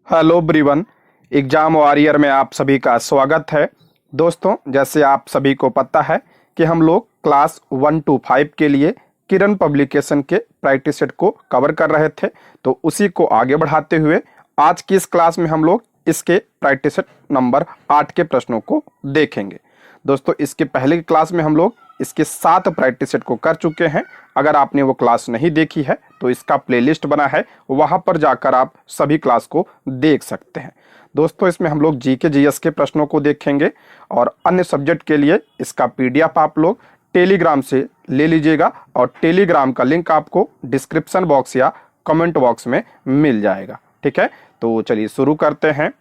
Hello everyone. Exam warrior में आप सभी का स्वागत है। दोस्तों, जैसे आप सभी को पता है कि हम लोग क्लास 1 to 5 के लिए किरण पब्लिकेशन के प्रैक्टिस सेट को कवर कर रहे थे, तो उसी को आगे बढ़ाते हुए आज की इस क्लास में हम लोग इसके प्रैक्टिस सेट नंबर 8 के प्रश्नों को देखेंगे। दोस्तों, इसके पहले की क्लास में हम लोग इसके 7 प्रैक्टिस सेट को कर चुके हैं। अगर आपने वो क्लास नहीं देखी है तो इसका प्लेलिस्ट बना है, वहां पर जाकर आप सभी क्लास को देख सकते हैं। दोस्तों, इसमें हम लोग जीके जीएस के प्रश्नों को देखेंगे और अन्य सब्जेक्ट के लिए इसका पीडीएफ आप लोग टेलीग्राम से ले लीजिएगा और टेलीग्राम का लिंक आपको डिस्क्रिप्शन बॉक्स या कमेंट बॉक्स में मिल जाएगा। ठीक है, तो चलिए शुरू करते हैं।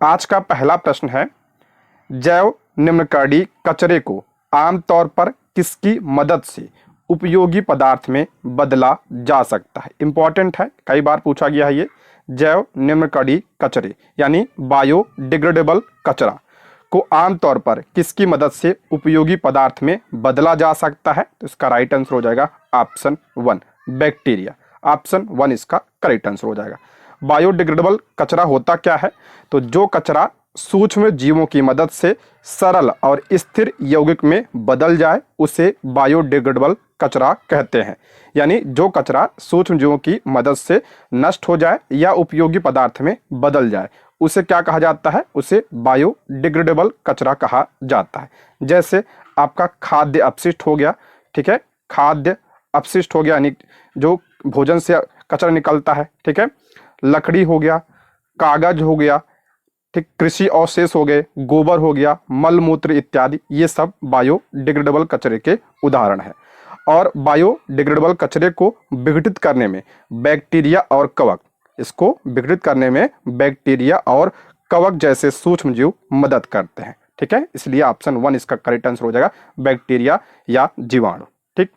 आज का पहला प्रश्न है, जैव निम्नकर्णी कचरे को आमतौर पर किसकी मदद से उपयोगी पदार्थ में बदला जा सकता है। इंपॉर्टेंट है, कई बार पूछा गया है ये। जैव निम्नकर्णी कचरे यानी बायोडिग्रेडेबल कचरा को आमतौर पर किसकी मदद से उपयोगी पदार्थ में बदला जा सकता है, तो इसका राइट आंसर हो जाएगा ऑप्शन 1 बैक्टीरिया। ऑप्शन 1 इसका करेक्ट आंसर हो जाएगा। बायोडिग्रेडेबल कचरा होता क्या है, तो जो कचरा सूक्ष्म जीवों की मदद से सरल और स्थिर यौगिक में बदल जाए उसे बायोडिग्रेडेबल कचरा कहते हैं। यानी जो कचरा सूक्ष्म जीवों की मदद से नष्ट हो जाए या उपयोगी पदार्थ में बदल जाए उसे क्या कहा जाता है, उसे बायोडिग्रेडेबल कचरा कहा जाता है। जैसे आपका खाद्य अपशिष्ट हो गया, ठीक है, खाद्य अपशिष्ट हो गया यानी जो भोजन से कचरा निकलता है, ठीक है, लकड़ी हो गया, कागज हो गया, ठीक, कृषि अवशेष हो गए, गोबर हो गया, मल मूत्र इत्यादि, ये सब बायोडिग्रेडेबल कचरे के उदाहरण है। और बायोडिग्रेडेबल कचरे को विघटित करने में बैक्टीरिया और कवक, इसको विघटित करने में बैक्टीरिया और कवक जैसे सूक्ष्म जीव मदद करते हैं। ठीक है, इसलिए ऑप्शन 1 इसका करेक्ट आंसर हो जाएगा, बैक्टीरिया या जीवाणु। ठीक,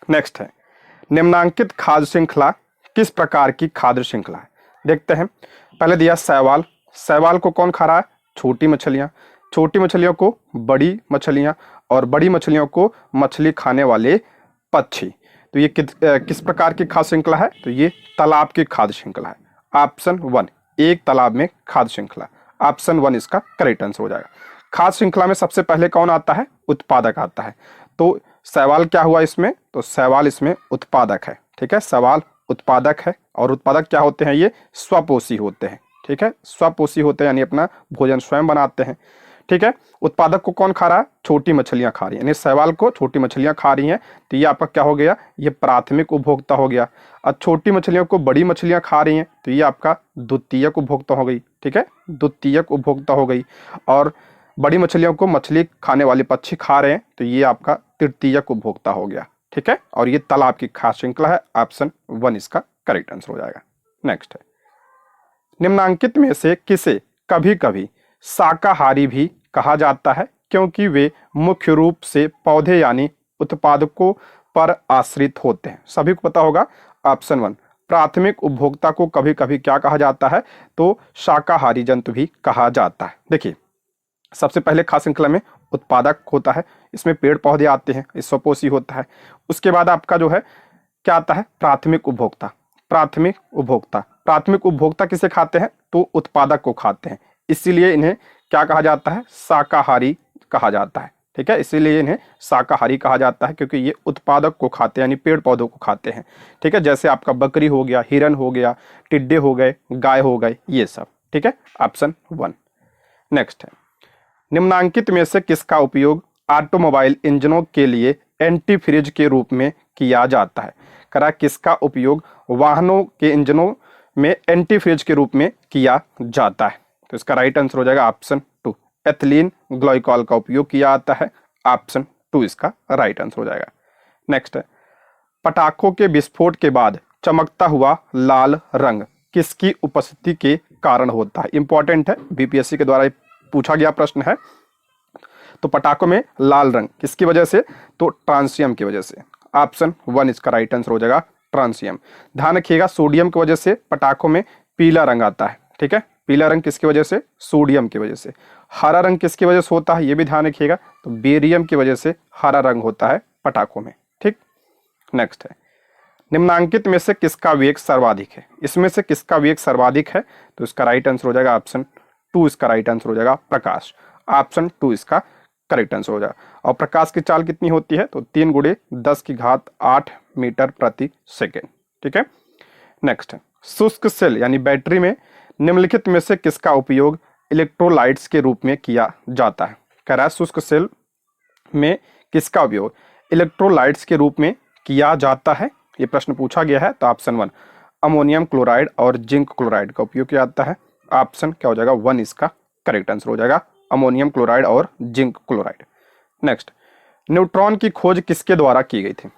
नेक्स्ट है, निम्नांकित खाद्य श्रृंखला किस प्रकार की खाद्य श्रृंखला है। देखते हैं, पहले दिया शैवाल। शैवाल को कौन खा रहा है, छोटी मछलियां। छोटी मछलियों को बड़ी मछलियां और बड़ी मछलियों को मछली खाने वाले पक्षी। तो ये किस प्रकार की खाद्य श्रृंखला है, तो ये तालाब की खाद्य श्रृंखला है। ऑप्शन 1 एक तालाब में खाद्य श्रृंखला, ऑप्शन 1 इसका करेक्ट आंसर हो जाएगा। खाद्य श्रृंखला में सबसे पहले कौन आता है, उत्पादक आता है। तो शैवाल क्या हुआ इसमें, तो शैवाल इसमें उत्पादक है। ठीक है, शैवाल उत्पादक है और उत्पादक क्या होते हैं, ये स्वपोषी होते हैं। ठीक है, स्वपोषी होते हैं यानी अपना भोजन स्वयं बनाते हैं। ठीक है, उत्पादक को कौन खा रहा है, छोटी मछलियां खा रही हैं, यानी शैवाल को छोटी मछलियां खा रही हैं, तो ये आपका क्या हो गया, ये प्राथमिक उपभोक्ता हो गया। और छोटी मछलियों को बड़ी मछलियां खा रही हैं तो ये आपका द्वितीयक उपभोक्ता हो गई। ठीक है, द्वितीयक उपभोक्ता हो गई। और बड़ी मछलियों को मछली खाने वाले पक्षी खा रहे हैं तो ये आपका तृतीयक उपभोक्ता हो गया। ठीक है, और ये तालाब की खाद्य श्रृंखला है, ऑप्शन 1 इसका करेक्ट आंसर हो जाएगा। नेक्स्ट है, निम्नांकित में से किसे कभी कभी शाकाहारी भी कहा जाता है क्योंकि वे मुख्य रूप से पौधे यानी उत्पादकों पर आश्रित होते हैं। सभी को पता होगा, ऑप्शन 1 प्राथमिक उपभोक्ता को कभी कभी क्या कहा जाता है, तो शाकाहारी जंतु भी कहा जाता है। देखिए, सबसे पहले खाद्य श्रृंखला में उत्पादक होता है, इसमें पेड़ पौधे आते हैं, स्वपोषी होता है। उसके बाद आपका जो है क्या आता है, प्राथमिक उपभोक्ता। प्राथमिक उपभोक्ता, प्राथमिक उपभोक्ता किसे खाते हैं, तो उत्पादक को खाते हैं, इसीलिए इन्हें क्या कहा जाता है, शाकाहारी कहा जाता है। ठीक है, इसीलिए इन्हें शाकाहारी कहा जाता है क्योंकि ये उत्पादक को खाते हैं यानी पेड़ पौधों को खाते हैं। ठीक है, जैसे आपका बकरी हो गया, हिरन हो गया, टिड्डे हो गए, गाय हो गए, ये सब। ठीक है, ऑप्शन 1। नेक्स्ट है, निम्नांकित में से किसका उपयोग ऑटोमोबाइल इंजनों के लिए एंटी फ्रीज के रूप में किया जाता है। करा किसका उपयोग वाहनों के इंजनों में एंटी फ्रीज के रूप में किया जाता है, तो इसका राइट आंसर हो जाएगा ऑप्शन 2 एथिलीन ग्लाइकॉल का उपयोग किया जाता है। ऑप्शन 2 इसका राइट आंसर हो जाएगा। नेक्स्ट है, पटाखों के विस्फोट के बाद चमकता हुआ लाल रंग किसकी उपस्थिति के कारण होता है। इंपॉर्टेंट है, बीपीएससी के द्वारा पूछा गया प्रश्न है। तो पटाखों में लाल रंग किसकी वजह से, तो ट्रांसियम की वजह से। ऑप्शन 1 इसका राइट आंसर हो जाएगा, ट्रांसियम। ध्यान रखिएगा, सोडियम की वजह से पटाखों में पीला रंग आता है। ठीक है, पीला रंग किसकी वजह से, सोडियम की वजह से। हरा रंग किसकी वजह से होता है, ये भी ध्यान रखिएगा, तो बेरियम की वजह से हरा रंग होता है पटाखों में। ठीक, नेक्स्ट है, निम्नांकित में से किसका वेग सर्वाधिक है? इसमें से किसका वेग सर्वाधिक है? तो इसका राइट आंसर हो जाएगा ऑप्शन 2, इसका राइट आंसर हो जाएगा प्रकाश। ऑप्शन 2 इसका करेक्ट आंसर हो जाएगा। और प्रकाश की चाल कितनी होती है? तो 3 × 10⁸ मीटर प्रति सेकेंड। ठीक है, नेक्स्ट है शुष्क सेल यानी बैटरी में निम्नलिखित में से किसका उपयोग इलेक्ट्रोलाइट्स के रूप में किया जाता है? कह रहा है शुष्क सेल में किसका उपयोग इलेक्ट्रोलाइट्स के रूप में किया जाता है, ये प्रश्न पूछा गया है। तो ऑप्शन 1 अमोनियम क्लोराइड और जिंक क्लोराइड का उपयोग किया जाता है। ऑप्शन क्या हो जाएगा 1 इसका करेक्ट आंसर हो जाएगा, अमोनियम क्लोराइड और जिंक क्लोराइड। नेक्स्ट, न्यूट्रॉन की खोज किसके द्वारा की गई थी?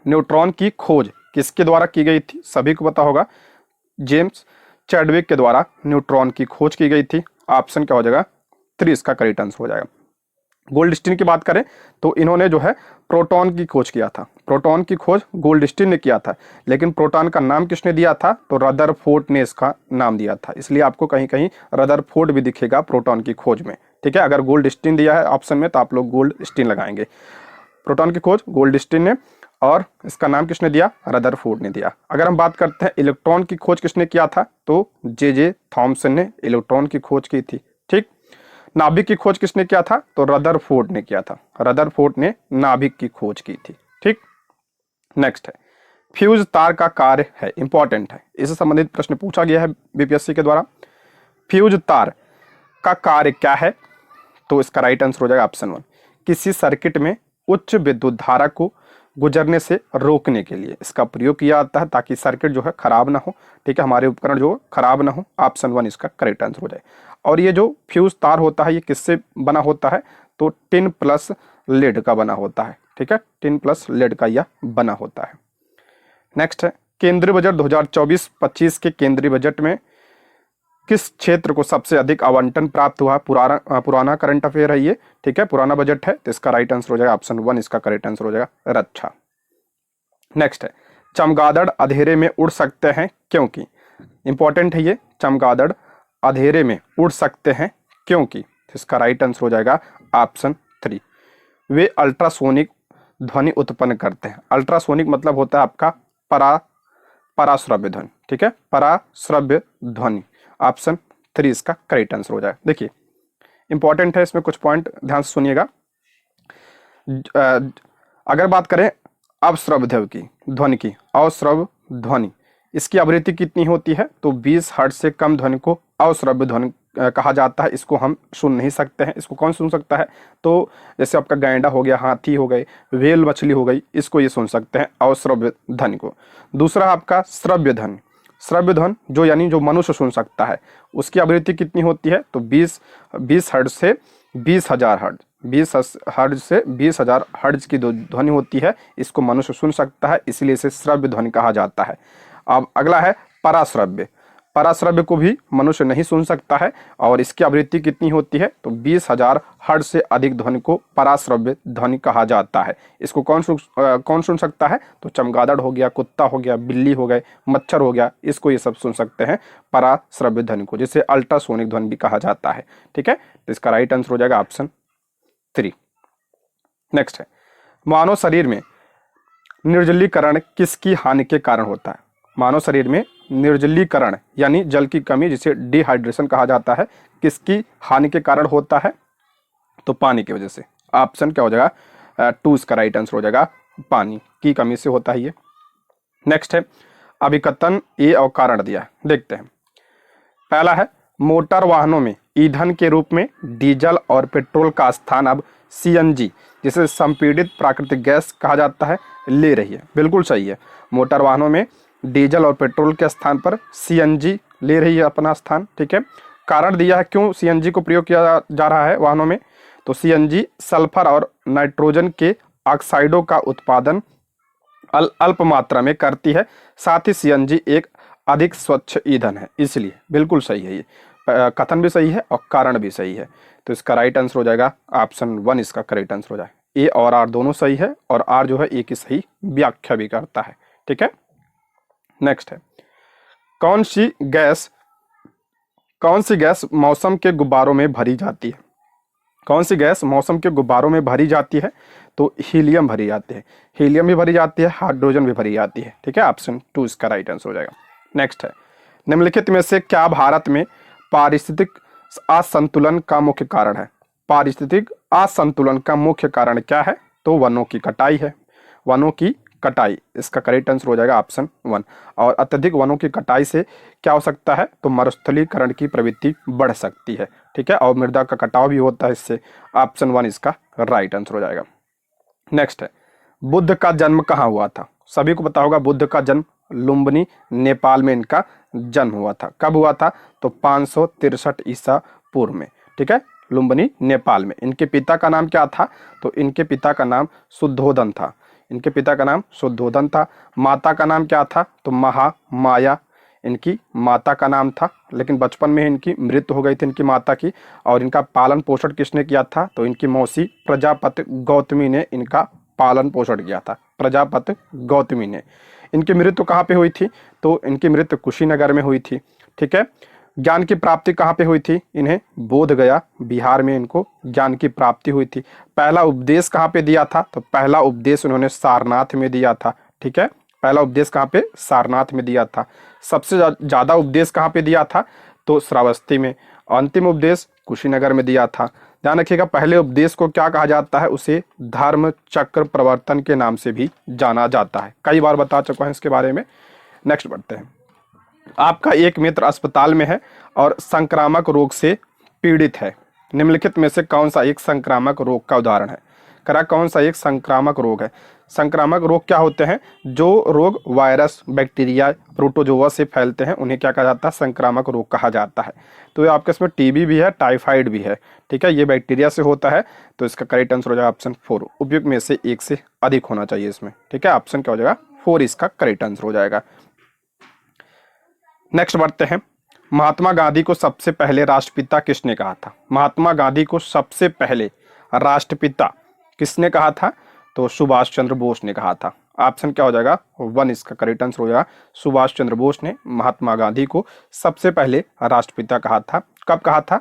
न्यूट्रॉन की खोज किसके द्वारा की गई थी? सभी को पता होगा, जेम्स चैडविक के द्वारा न्यूट्रॉन की खोज की गई थी। ऑप्शन क्या हो जाएगा 3 इसका करेक्ट आंसर हो जाएगा। गोल्डस्टीन की बात करें तो इन्होंने जो है प्रोटॉन की खोज किया था। प्रोटॉन की खोज गोल्डस्टीन ने किया था, लेकिन प्रोटॉन का नाम किसने दिया था? तो रदरफोर्ड ने इसका नाम दिया था। इसलिए आपको कहीं कहीं रदरफोर्ड भी दिखेगा प्रोटॉन की खोज में। ठीक है, अगर गोल्डस्टीन दिया है ऑप्शन में तो आप लोग गोल्डस्टीन लगाएंगे। प्रोटॉन की खोज गोल्डस्टीन ने, और इसका नाम किसने दिया? रदरफोर्ड ने दिया। अगर हम बात करते हैं इलेक्ट्रॉन की खोज किसने किया था, तो जे थॉमसन ने इलेक्ट्रॉन की खोज की थी। ठीक, नाभिक की खोज किसने किया था? तो रदरफोर्ड ने किया था। रदरफोर्ड ने नाभिक की खोज की थी। ठीक, नेक्स्ट है फ्यूज तार का कार्य है, इंपॉर्टेंट है, इससे संबंधित प्रश्न पूछा गया है बीपीएससी के द्वारा। फ्यूज तार का कार्य क्या है? तो इसका राइट आंसर हो जाएगा ऑप्शन 1 किसी सर्किट में उच्च विद्युत धारा को गुजरने से रोकने के लिए इसका प्रयोग किया जाता है, ताकि सर्किट जो है खराब ना हो। ठीक है, हमारे उपकरण जो खराब ना हो। ऑप्शन 1 इसका करेक्ट आंसर हो जाए। और ये जो फ्यूज तार होता है ये किससे बना होता है? तो टिन प्लस लेड का बना होता है। ठीक है, टिन प्लस लेड का यह बना होता है। नेक्स्ट है केंद्रीय बजट 2024-25 के केंद्रीय बजट में किस क्षेत्र को सबसे अधिक आवंटन प्राप्त हुआ? पुराना करंट अफेयर है ये। ठीक है, पुराना बजट है, तो इसका राइट आंसर हो जाएगा ऑप्शन 1 इसका करेक्ट आंसर हो जाएगा रक्षा। नेक्स्ट है चमगादड़ अंधेरे में उड़ सकते हैं क्योंकि? इंपॉर्टेंट है ये, चमगादड़ अंधेरे में उड़ सकते हैं क्योंकि? इसका राइट आंसर हो जाएगा ऑप्शन 3 वे अल्ट्रासोनिक ध्वनि उत्पन्न करते हैं। अल्ट्रासोनिक मतलब होता है आपका पराश्रव्य ध्वनि। ठीक है, पराश्रव्य ध्वनि। ऑप्शन 3 इसका करेक्ट आंसर हो जाएगा। देखिए इंपॉर्टेंट है, इसमें कुछ पॉइंट ध्यान से सुनिएगा। अगर बात करें अवश्रव्य की ध्वनि की, अवश्रव्य ध्वनि, इसकी आवृत्ति कितनी होती है? तो 20 हर्ट्ज से कम ध्वनि को अवश्रव्य ध्वनि कहा जाता है। इसको हम सुन नहीं सकते हैं। इसको कौन सुन सकता है? तो जैसे आपका गैंडा हो गया, हाथी हो गए, व्हेल मछली हो गई, इसको ये सुन सकते हैं अवश्रव्य ध्वनि को। दूसरा आपका श्रव्य ध्वनि, श्रव्य ध्वनि जो यानी जो मनुष्य सुन सकता है, उसकी आवृत्ति कितनी होती है? तो 20 हर्ट्ज से 20,000 हर्ट्ज, 20 हर्ट्ज से 20,000 हर्ट्ज की ध्वनि होती है, इसको मनुष्य सुन सकता है, इसलिए इसे श्रव्य ध्वनि कहा जाता है। अब अगला है पराश्रव्य। पराश्रव्य को भी मनुष्य नहीं सुन सकता है, और इसकी आवृत्ति कितनी होती है? तो 20,000 हर्ट्ज से अधिक ध्वनि को पराश्रव्य ध्वनि कहा जाता है। इसको कौन सुन सकता है? तो चमगादड़ हो गया, कुत्ता हो गया, बिल्ली हो गए, मच्छर हो गया, इसको ये सब सुन सकते हैं पराश्रव्य ध्वनि को, जिसे अल्ट्रासोनिक ध्वनि भी कहा जाता है। ठीक है, तो इसका राइट आंसर हो जाएगा ऑप्शन 3। नेक्स्ट है मानव शरीर में निर्जलीकरण किसकी हानि के कारण होता है? मानव शरीर में निर्जलीकरण यानी जल की कमी, जिसे डिहाइड्रेशन कहा जाता है, किसकी हानि के कारण होता है? तो पानी की वजह से। ऑप्शन क्या हो जाएगा 2 इसका राइट आंसर हो जाएगा, पानी की कमी से होता है ये। नेक्स्ट है अभिकथन ए और कारण दिया, देखते हैं। पहला है मोटर वाहनों में ईंधन के रूप में डीजल और पेट्रोल का स्थान अब सीएनजी, जिसे संपीड़ित प्राकृतिक गैस कहा जाता है, ले रही है। बिल्कुल सही है, मोटर वाहनों में डीजल और पेट्रोल के स्थान पर सीएनजी ले रही है अपना स्थान। ठीक है, कारण दिया है क्यों सीएनजी को प्रयोग किया जा रहा है वाहनों में। तो सीएनजी सल्फर और नाइट्रोजन के ऑक्साइडों का उत्पादन अल्प मात्रा में करती है, साथ ही सीएनजी एक अधिक स्वच्छ ईंधन है, इसलिए बिल्कुल सही है ये। कथन भी सही है और कारण भी सही है, तो इसका राइट आंसर हो जाएगा ऑप्शन 1 इसका करेक्ट आंसर हो जाएगा। ए और आर दोनों सही है, और आर जो है ए की सही व्याख्या भी करता है। ठीक है, नेक्स्ट है कौन सी गैस मौसम के गुब्बारों में भरी जाती है? कौन सी गैस मौसम के गुब्बारों में भरी जाती है? तो हीलियम भरी जाती है, हीलियम भी भरी जाती है, हाइड्रोजन भी भरी जाती है। ठीक है, ऑप्शन 2 इसका राइट आंसर हो जाएगा। नेक्स्ट है, निम्नलिखित में से क्या भारत में पारिस्थितिक असंतुलन का मुख्य कारण है? पारिस्थितिक असंतुलन का मुख्य कारण क्या है? तो वनों की कटाई है, वनों की कटाई इसका करेक्ट आंसर हो जाएगा ऑप्शन 1। और अत्यधिक वनों की कटाई से क्या हो सकता है? तो मरुस्थलीकरण की प्रवृत्ति बढ़ सकती है। ठीक है, और मृदा का कटाव भी होता है इससे। ऑप्शन 1 इसका राइट आंसर हो जाएगा। नेक्स्ट है, बुद्ध का जन्म कहाँ हुआ था? सभी को पता होगा बुद्ध का जन्म लुम्बिनी नेपाल में इनका जन्म हुआ था। कब हुआ था? तो 563 ईसा पूर्व में। ठीक है, लुम्बिनी नेपाल में। इनके पिता का नाम क्या था? तो इनके पिता का नाम शुद्धोदन था, इनके पिता का नाम शुद्धोदन था। माता का नाम क्या था? तो महामाया इनकी माता का नाम था, लेकिन बचपन में इनकी मृत्यु हो गई थी इनकी माता की। और इनका पालन पोषण किसने किया था? तो इनकी मौसी प्रजापति गौतमी ने इनका पालन पोषण किया था, प्रजापति गौतमी ने। इनकी मृत्यु कहाँ पे हुई थी? तो इनकी मृत्यु कुशीनगर में हुई थी। ठीक है, ज्ञान की प्राप्ति कहाँ पे हुई थी? इन्हें बोध गया बिहार में इनको ज्ञान की प्राप्ति हुई थी। पहला उपदेश कहाँ पे दिया था? तो पहला उपदेश उन्होंने सारनाथ में दिया था। ठीक है, पहला उपदेश कहाँ पे? सारनाथ में दिया था। सबसे ज्यादा उपदेश कहाँ पे दिया था? तो श्रावस्ती में। अंतिम उपदेश कुशीनगर में दिया था। ध्यान रखिएगा, पहले उपदेश को क्या कहा जाता है? उसे धर्म चक्र प्रवर्तन के नाम से भी जाना जाता है। कई बार बता चुका हूं इसके बारे में। नेक्स्ट बढ़ते हैं। आपका एक मित्र अस्पताल में है और संक्रामक रोग से पीड़ित है। निम्नलिखित में से कौन सा एक संक्रामक रोग का उदाहरण है? करा कौन सा एक संक्रामक रोग है? संक्रामक रोग क्या होते हैं? जो रोग वायरस, बैक्टीरिया, प्रोटोजोआ से फैलते हैं उन्हें क्या कहा जाता है? संक्रामक रोग कहा जाता है। तो ये आपके इसमें टीबी भी है, टाइफाइड भी है। ठीक है, ये बैक्टीरिया से होता है। तो इसका करेक्ट आंसर हो जाएगा ऑप्शन 4। उपयुक्त में से एक से अधिक होना चाहिए इसमें। ठीक है, ऑप्शन क्या हो जाएगा? 4 इसका करेक्ट आंसर हो जाएगा। नेक्स्ट बढ़ते हैं। महात्मा गांधी को सबसे पहले राष्ट्रपिता किसने कहा था? महात्मा गांधी को सबसे पहले राष्ट्रपिता किसने कहा था? तो सुभाष चंद्र बोस ने कहा था। ऑप्शन क्या हो जाएगा? 1 इसका करेक्ट आंसर हो जाएगा। सुभाष चंद्र बोस ने महात्मा गांधी को सबसे पहले राष्ट्रपिता कहा था। कब कहा था?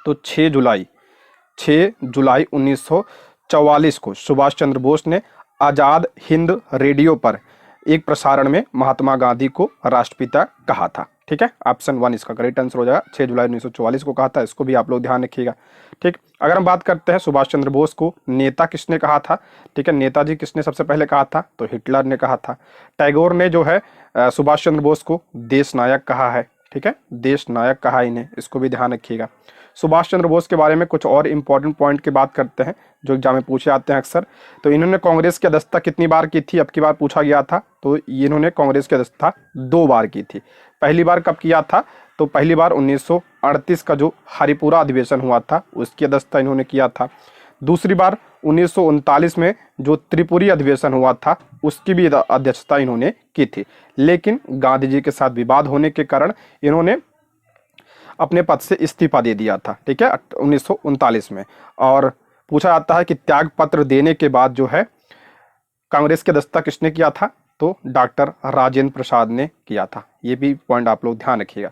तो 6 जुलाई 1944 को सुभाष चंद्र बोस ने आजाद हिंद रेडियो पर एक प्रसारण में महात्मा गांधी को राष्ट्रपिता कहा था। ठीक है, ऑप्शन 1 इसका करेक्ट आंसर हो जाएगा। 6 जुलाई 1944 को कहा था, इसको भी आप लोग ध्यान रखिएगा। ठीक, अगर हम बात करते हैं सुभाष चंद्र बोस को नेता किसने कहा था? ठीक है, नेताजी किसने सबसे पहले कहा था? तो हिटलर ने कहा था। टैगोर ने जो है सुभाष चंद्र बोस को देश नायक कहा है। ठीक है, देश नायक कहा इन्हें, इसको भी ध्यान रखिएगा। सुभाष चंद्र बोस के बारे में कुछ और इंपॉर्टेंट पॉइंट की बात करते हैं जो एग्जाम में पूछे आते हैं अक्सर। तो इन्होंने कांग्रेस की अध्यक्षता कितनी बार की थी? अब की बार पूछा गया था। तो इन्होंने कांग्रेस की अध्यक्षता 2 बार की थी। पहली बार कब किया था? तो पहली बार 1938 का जो हरिपुरा अधिवेशन हुआ था उसकी अध्यक्षता इन्होंने किया था। दूसरी बार 1939 में जो त्रिपुरी अधिवेशन हुआ था उसकी भी अध्यक्षता इन्होंने की थी। लेकिन गांधी जी के साथ विवाद होने के कारण इन्होंने अपने पद से इस्तीफा दे दिया था। ठीक है, 1939 में। और पूछा जाता है कि त्याग पत्र देने के बाद जो है कांग्रेस की अध्यक्षता किसने किया था? तो डॉक्टर राजेंद्र प्रसाद ने किया था। ये भी पॉइंट आप लोग ध्यान रखिएगा।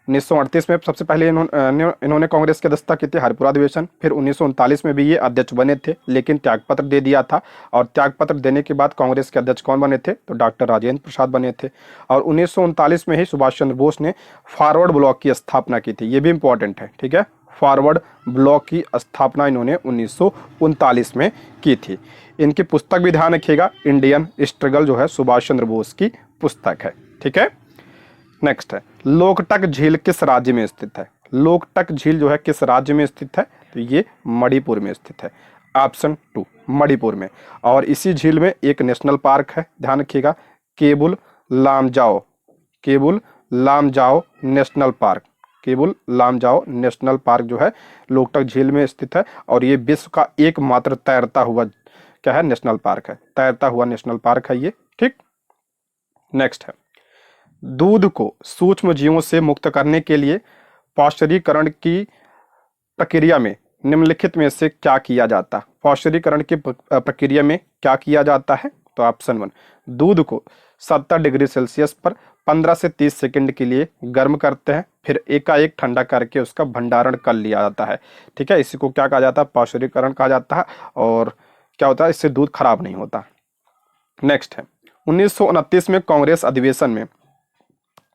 1938 में सबसे पहले इन्होंने कांग्रेस की अध्यक्षता की थी, हरिपुरा अधिवेशन। फिर 1939 में भी ये अध्यक्ष बने थे, लेकिन त्यागपत्र दे दिया था। और त्यागपत्र देने के बाद कांग्रेस के अध्यक्ष कौन बने थे? तो डॉक्टर राजेंद्र प्रसाद बने थे। और 1939 में ही सुभाष चंद्र बोस ने फॉरवर्ड ब्लॉक की स्थापना की थी। ये भी इंपॉर्टेंट है। ठीक है, फॉरवर्ड ब्लॉक की स्थापना इन्होंने 1939 में की थी। इनकी पुस्तक भी ध्यान रखिएगा, इंडियन स्ट्रगल जो है सुभाष चंद्र बोस की पुस्तक है। ठीक है, नेक्स्ट है, लोकटक झील किस राज्य में स्थित है? लोकटक झील जो है किस राज्य में स्थित है? तो ये मणिपुर में स्थित है। ऑप्शन 2 मणिपुर में। और इसी झील में एक नेशनल पार्क है, ध्यान रखिएगा, Keibul Lamjao National Park. Keibul Lamjao National Park जो है लोकटक झील में स्थित है। और ये विश्व का एकमात्र तैरता हुआ क्या है? नेशनल पार्क है, तैरता हुआ नेशनल पार्क है ये। ठीक, नेक्स्ट है, दूध को सूक्ष्म जीवों से मुक्त करने के लिए पाश्चुरीकरण की प्रक्रिया में निम्नलिखित में से क्या किया जाता है? पाश्चुरीकरण की प्रक्रिया में क्या किया जाता है? तो ऑप्शन 1 दूध को 70 डिग्री सेल्सियस पर 15 से 30 सेकंड के लिए गर्म करते हैं, फिर एकाएक ठंडा करके उसका भंडारण कर लिया जाता है। ठीक है, इसी को क्या कहा जाता है, पाश्चुरीकरण कहा जाता है। और क्या होता है, इससे दूध खराब नहीं होता। नेक्स्ट है 1929 में कांग्रेस अधिवेशन में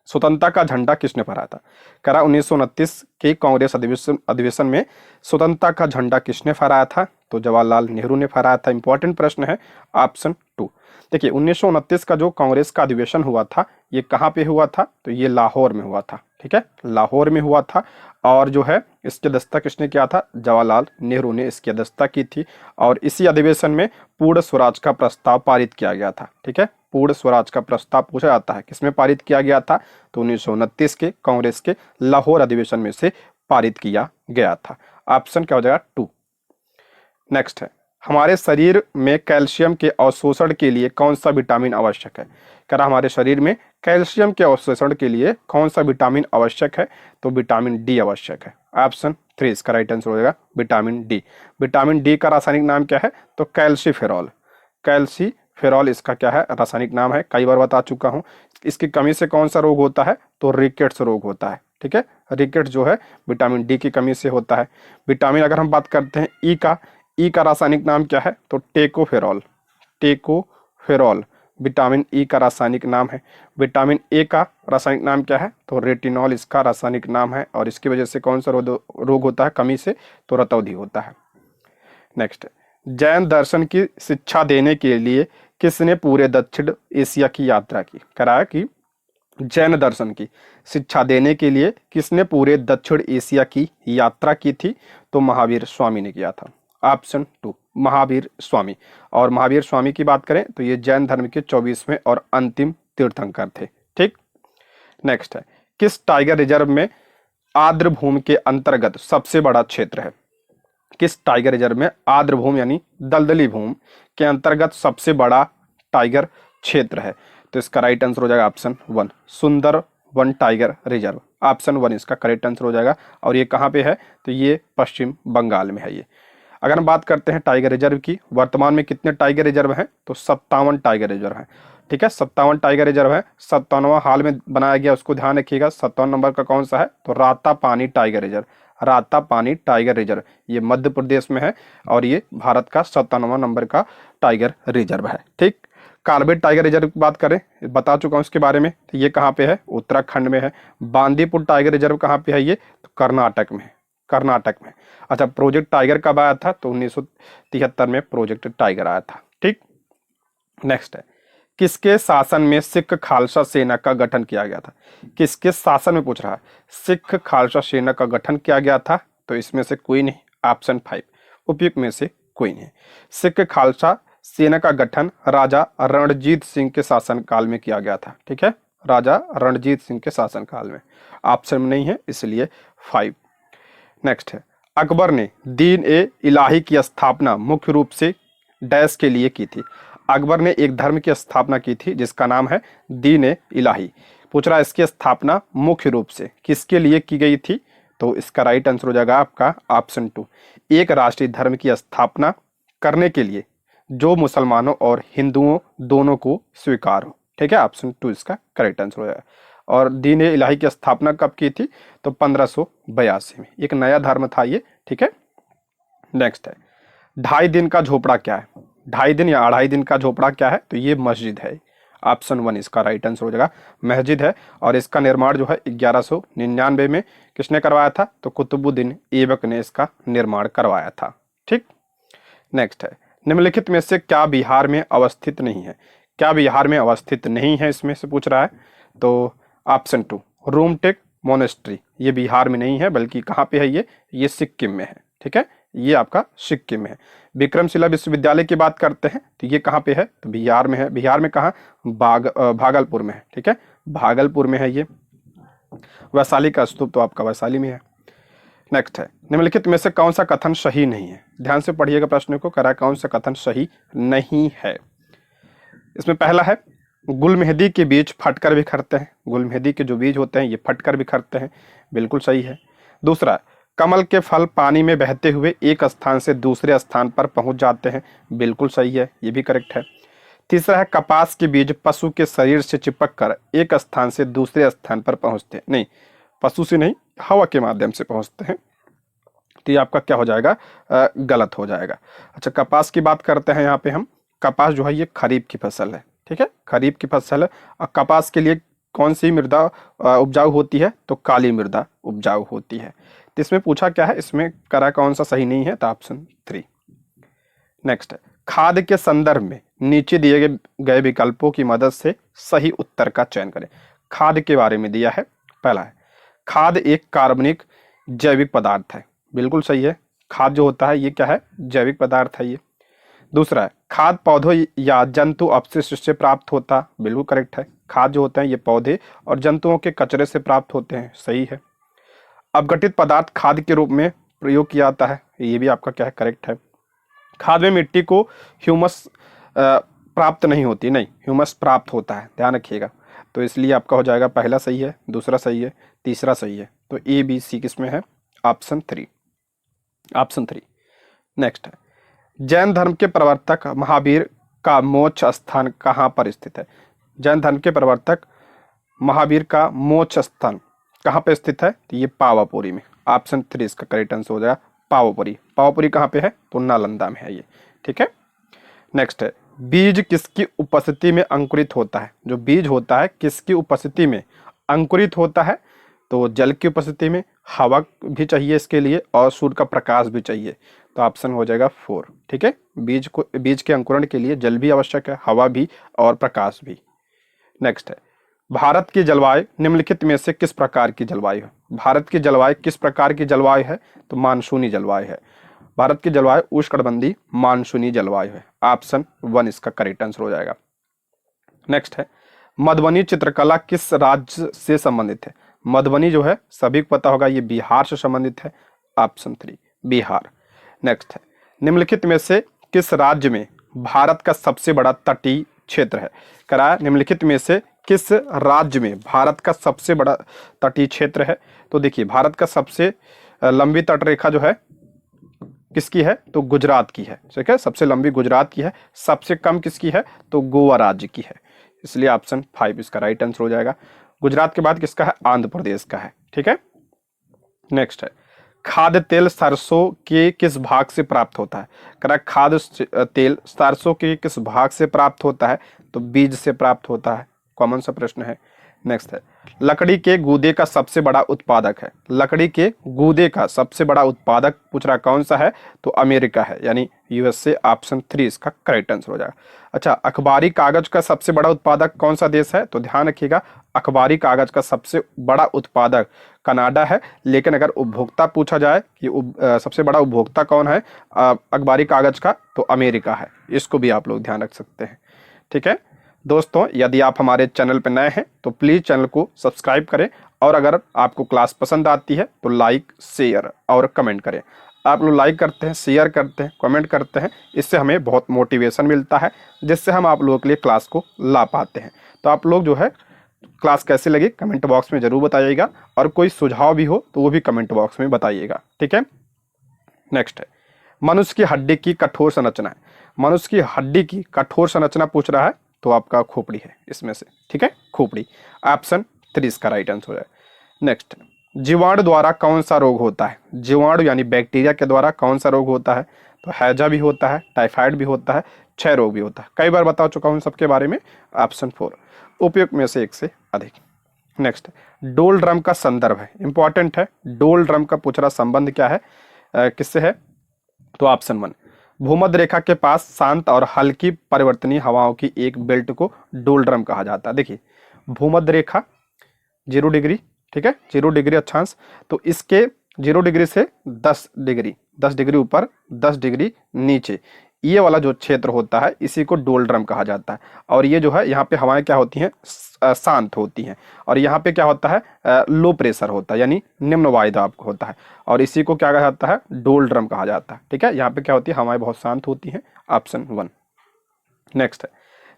स्वतंत्रता का झंडा किसने फहराया था। कह रहा 1929 के कांग्रेस अधिवेशन में स्वतंत्रता का झंडा किसने फहराया था, तो जवाहरलाल नेहरू ने फहराया था। इंपॉर्टेंट प्रश्न है ऑप्शन 2। देखिए 1929 का जो कांग्रेस का अधिवेशन हुआ था ये कहाँ पे हुआ था, तो ये लाहौर में हुआ था। ठीक है, लाहौर में हुआ था। और जो है इसकी अध्यक्षता किसने किया था, जवाहरलाल नेहरू ने इसकी अध्यक्षता की थी। और इसी अधिवेशन में पूर्ण स्वराज का प्रस्ताव पारित किया गया था। ठीक है, पूर्ण स्वराज का प्रस्ताव पूछा जाता है किसमें पारित किया गया था, तो 1929 के कांग्रेस के लाहौर अधिवेशन में से पारित किया गया था। ऑप्शन क्या हो जाएगा 2। नेक्स्ट है हमारे शरीर में कैल्शियम के अवशोषण के लिए कौन सा विटामिन आवश्यक है। कह रहा हमारे शरीर में कैल्शियम के अवशोषण के लिए कौन सा विटामिन आवश्यक है, तो विटामिन डी आवश्यक है। ऑप्शन 3 इसका राइट आंसर हो जाएगा विटामिन डी। विटामिन डी का रासायनिक नाम क्या है, तो कैल्सीफेरॉल। कैल्सीफेरॉल इसका क्या है, रासायनिक नाम है, कई बार बता चुका हूं। इसकी कमी से कौन सा रोग होता है, तो रिकेट्स रोग होता है। ठीक है, रिकेट्स जो है विटामिन डी की कमी से होता है। विटामिन अगर हम बात करते हैं ई का रासायनिक नाम क्या है, तो टेकोफेरॉल। टेकोफेरॉल विटामिन ई का रासायनिक नाम है। विटामिन ए का रासायनिक नाम क्या है, तो रेटिनॉल इसका रासायनिक नाम है। और इसकी वजह से कौन सा रोग होता है कमी से, तो रतौंधी होता है। नेक्स्ट, जैन दर्शन की शिक्षा देने के लिए किसने पूरे दक्षिण एशिया की यात्रा की। कराया कि जैन दर्शन की शिक्षा देने के लिए किसने पूरे दक्षिण एशिया की यात्रा की थी, तो महावीर स्वामी ने किया था। ऑप्शन 2 महावीर स्वामी। और महावीर स्वामी की बात करें तो ये जैन धर्म के 24वें और अंतिम तीर्थंकर थे। ठीक, नेक्स्ट है किस टाइगर रिजर्व में आर्द्र भूमि के अंतर्गत सबसे बड़ा क्षेत्र है। किस टाइगर रिजर्व में आर्द्र भूमि यानी दलदली भूमि के अंतर्गत सबसे बड़ा टाइगर क्षेत्र है, तो इसका राइट आंसर हो जाएगा ऑप्शन 1 सुंदर वन टाइगर रिजर्व। ऑप्शन 1 इसका करेक्ट आंसर हो जाएगा। और ये कहाँ पे है, तो ये पश्चिम बंगाल में है। ये अगर हम बात करते हैं टाइगर रिजर्व की, वर्तमान में कितने टाइगर रिजर्व हैं, तो 57 टाइगर रिजर्व हैं। ठीक है, 57 टाइगर रिजर्व है। 57वां हाल में बनाया गया, उसको ध्यान रखिएगा। 57 नंबर का कौन सा है, तो Ratapani tiger reserve. Ratapani tiger reserve ये मध्य प्रदेश में है और ये भारत का 57वां नंबर का टाइगर रिजर्व है। ठीक, कार्बेट टाइगर रिजर्व की बात करें, बता चुका हूं इसके बारे में, तो ये कहाँ पे है, उत्तराखंड में है। बांदीपुर टाइगर रिजर्व कहाँ पे है, ये तो कर्नाटक में है। कर्नाटक में। अच्छा, प्रोजेक्ट टाइगर कब आया था, तो 1973 में प्रोजेक्ट टाइगर आया था। ठीक, नेक्स्ट है किसके शासन में सिख खालसा सेना का गठन किया गया था। किसके शासन में पूछ रहा है, सिख खालसा सेना का गठन किया गया था, तो इसमें से कोई नहीं। ऑप्शन 5 उपयुक्त में से कोई नहीं। सिख खालसा सेना का गठन राजा रणजीत सिंह के शासन काल में किया गया था। ठीक है, राजा रणजीत सिंह के शासन काल में। ऑप्शन में नहीं है, इसलिए 5। नेक्स्ट है अकबर ने दीन ए इलाही की स्थापना मुख्य रूप से डैश के लिए की थी। अकबर ने एक धर्म की स्थापना की थी जिसका नाम है दीन ए इलाही। पूछ रहा है इसकी स्थापना मुख्य रूप से किसके लिए की गई थी, तो इसका राइट आंसर हो जाएगा आपका ऑप्शन 2 एक राष्ट्रीय धर्म की स्थापना करने के लिए जो मुसलमानों और हिंदुओं दोनों को स्वीकार हो। ठीक है, ऑप्शन 2 इसका करेक्ट आंसर हो जाएगा। और दीन ए इलाही की स्थापना कब की थी, तो 1582 में। एक नया धर्म था ये। ठीक है, नेक्स्ट है 2.5 दिन का झोपड़ा क्या है। 2.5 दिन या 2.5 दिन का झोपड़ा क्या है, तो ये मस्जिद है। ऑप्शन 1 इसका राइट आंसर हो जाएगा, मस्जिद है। और इसका निर्माण जो है 1199 में किसने करवाया था, तो कुतुबुद्दीन ऐबक ने इसका निर्माण करवाया था। ठीक, नेक्स्ट है निम्नलिखित में से क्या बिहार में अवस्थित नहीं है। क्या बिहार में अवस्थित नहीं है, इसमें से पूछ रहा है, तो ऑप्शन 2 रूमटेक मोनेस्ट्री ये बिहार में नहीं है, बल्कि कहाँ पे है, ये सिक्किम में है। ठीक है, ये आपका सिक्किम में है। विक्रमशिला विश्वविद्यालय की बात करते हैं तो ये कहाँ पे है, तो बिहार में है। बिहार में कहाँ, भागलपुर में है। ठीक है, भागलपुर में है ये। वैशाली का स्तूप तो आपका वैशाली में है। नेक्स्ट है निम्नलिखित में से कौन सा कथन सही नहीं है। ध्यान से पढ़िएगा प्रश्न को, करा कौन सा कथन सही नहीं है। इसमें पहला है गुल मेहंदी के बीज फटकर बिखरते हैं। गुल मेहंदी के जो बीज होते हैं ये फटकर बिखरते हैं, बिल्कुल सही है। दूसरा, कमल के फल पानी में बहते हुए एक स्थान से दूसरे स्थान पर पहुंच जाते हैं, बिल्कुल सही है, ये भी करेक्ट है। तीसरा है कपास के बीज पशु के शरीर से चिपक कर एक स्थान से दूसरे स्थान पर पहुंचते हैं। नहीं, पशु से नहीं, हवा के माध्यम से पहुंचते हैं। तो ये आपका क्या हो जाएगा, गलत हो जाएगा। अच्छा, कपास की बात करते हैं यहाँ पे हम। कपास जो है ये खरीफ की फसल है, ठीक है, खरीफ की फसल है। और कपास के लिए कौन सी मृदा उपजाऊ होती है, तो काली मृदा उपजाऊ होती है। तो इसमें पूछा क्या है, इसमें करा कौन सा सही नहीं है, तो ऑप्शन 3। नेक्स्ट है, खाद के संदर्भ में नीचे दिए गए विकल्पों की मदद से सही उत्तर का चयन करें। खाद के बारे में दिया है। पहला है, खाद एक कार्बनिक जैविक पदार्थ है, बिल्कुल सही है। खाद जो होता है ये क्या है, जैविक पदार्थ है ये। दूसरा है, खाद पौधों या जंतु अपशिष्ट से प्राप्त होता, बिल्कुल करेक्ट है। खाद जो होते हैं ये पौधे और जंतुओं के कचरे से प्राप्त होते हैं, सही है। अपघटित पदार्थ खाद के रूप में प्रयोग किया जाता है, ये भी आपका क्या है, करेक्ट है। खाद में मिट्टी को ह्यूमस प्राप्त नहीं होती, नहीं, ह्यूमस प्राप्त होता है, ध्यान रखिएगा। तो इसलिए आपका हो जाएगा पहला सही है, दूसरा सही है, तीसरा सही है। तो ए बी सी किसमें है, ऑप्शन 3, ऑप्शन 3। नेक्स्ट है, जैन धर्म के प्रवर्तक महावीर का मोक्ष स्थान कहाँ पर स्थित है। जैन धर्म के प्रवर्तक महावीर का मोक्ष स्थान कहाँ पे स्थित है, तो ये पावापुरी में। ऑप्शन 3 इसका करेक्ट आंसर हो जाएगा पावापुरी। पावापुरी कहाँ पे है, तो नालंदा में है ये, ठीक है। नेक्स्ट है, बीज किसकी उपस्थिति में अंकुरित होता है। जो बीज होता है किसकी उपस्थिति में अंकुरित होता है, तो जल की उपस्थिति में, हवा भी चाहिए इसके लिए, और सूर्य का प्रकाश भी चाहिए। तो ऑप्शन हो जाएगा 4, ठीक है। बीज के अंकुरण के लिए जल भी आवश्यक है, हवा भी और प्रकाश भी। नेक्स्ट है, भारत की जलवायु निम्नलिखित में से किस प्रकार की जलवायु है। भारत की जलवायु किस प्रकार की जलवायु है, तो मानसूनी जलवायु है। भारत की जलवायु उष्णकटिबंधीय मानसूनी जलवायु है। ऑप्शन 1 इसका करेक्ट आंसर हो जाएगा। नेक्स्ट है, मधुबनी चित्रकला किस राज्य से संबंधित है। मधुबनी जो है सभी को पता होगा, ये बिहार से संबंधित है। ऑप्शन 3 बिहार। नेक्स्ट है, निम्नलिखित में से किस राज्य में भारत का सबसे बड़ा तटीय क्षेत्र है। कराया, निम्नलिखित में से किस राज्य में भारत का सबसे बड़ा तटीय क्षेत्र है। तो देखिए, भारत का सबसे लंबी तटरेखा जो है किसकी है, तो गुजरात की है, ठीक है, सबसे लंबी गुजरात की है। सबसे कम किसकी है, तो गोवा राज्य की है। इसलिए ऑप्शन 5 इसका राइट आंसर हो जाएगा। गुजरात के बाद किसका है, आंध्र प्रदेश का है, ठीक है। नेक्स्ट है, खाद्य तेल सरसों के किस भाग से प्राप्त होता है। करेक्ट, खाद्य तेल सरसों के किस भाग से प्राप्त होता है, तो बीज से प्राप्त होता है। कॉमन सा प्रश्न है। नेक्स्ट है, लकड़ी के गूदे का सबसे बड़ा उत्पादक है। लकड़ी के गूदे का सबसे बड़ा उत्पादक पूछ रहा कौन सा है, तो अमेरिका है, यानी यूएसए। ऑप्शन 3 इसका करेक्ट आंसर हो जाएगा। अच्छा, अखबारी कागज का सबसे बड़ा उत्पादक कौन सा देश है, तो ध्यान रखिएगा, अखबारी कागज का सबसे बड़ा उत्पादक कनाडा है। लेकिन अगर उपभोक्ता पूछा जाए कि सबसे बड़ा उपभोक्ता कौन है अखबारी कागज का, तो अमेरिका है। इसको भी आप लोग ध्यान रख सकते हैं, ठीक है। दोस्तों, यदि आप हमारे चैनल पर नए हैं तो प्लीज़ चैनल को सब्सक्राइब करें, और अगर आपको क्लास पसंद आती है तो लाइक, शेयर और कमेंट करें। आप लोग लाइक करते हैं, शेयर करते हैं, कमेंट करते हैं, इससे हमें बहुत मोटिवेशन मिलता है, जिससे हम आप लोगों के लिए क्लास को ला पाते हैं। तो आप लोग जो है क्लास कैसी लगी कमेंट बॉक्स में ज़रूर बताइएगा, और कोई सुझाव भी हो तो वो भी कमेंट बॉक्स में बताइएगा, ठीक है। नेक्स्ट है, मनुष्य की हड्डी की कठोर संरचना है। मनुष्य की हड्डी की कठोर संरचना पूछ रहा है, तो आपका खोपड़ी है इसमें से, ठीक है, खोपड़ी। ऑप्शन 3 इसका राइट आंसर हो जाएगा। नेक्स्ट, जीवाणु द्वारा कौन सा रोग होता है। जीवाणु यानी बैक्टीरिया के द्वारा कौन सा रोग होता है, तो हैजा भी होता है, टाइफाइड भी होता है, क्षय रोग भी होता है। कई बार बता चुका हूँ सबके बारे में। ऑप्शन 4 उपयुक्त में से एक से अधिक। नेक्स्ट, डोल ड्रम का संदर्भ है, इंपॉर्टेंट है। डोल ड्रम का पूछ रहा संबंध क्या है, किससे है, तो ऑप्शन 1 भूमध्य रेखा के पास शांत और हल्की परिवर्तनीय हवाओं की एक बेल्ट को डोलड्रम कहा जाता है। देखिए, भूमध्य रेखा 0 डिग्री, ठीक है, 0 डिग्री अक्षांश, तो इसके 0 डिग्री से 10 डिग्री ऊपर, 10 डिग्री नीचे, ये वाला जो क्षेत्र होता है इसी को डोलड्रम कहा जाता है। और ये जो है यहाँ पे हवाएं क्या होती हैं, शांत होती हैं, और यहाँ पे क्या होता है, लो प्रेशर होता है, यानी निम्न वायु दाब होता है, और इसी को क्या कहा जाता है, डोलड्रम कहा जाता है, ठीक है। यहाँ पे क्या होती है, हवाएं बहुत शांत होती हैं। ऑप्शन 1। नेक्स्ट है,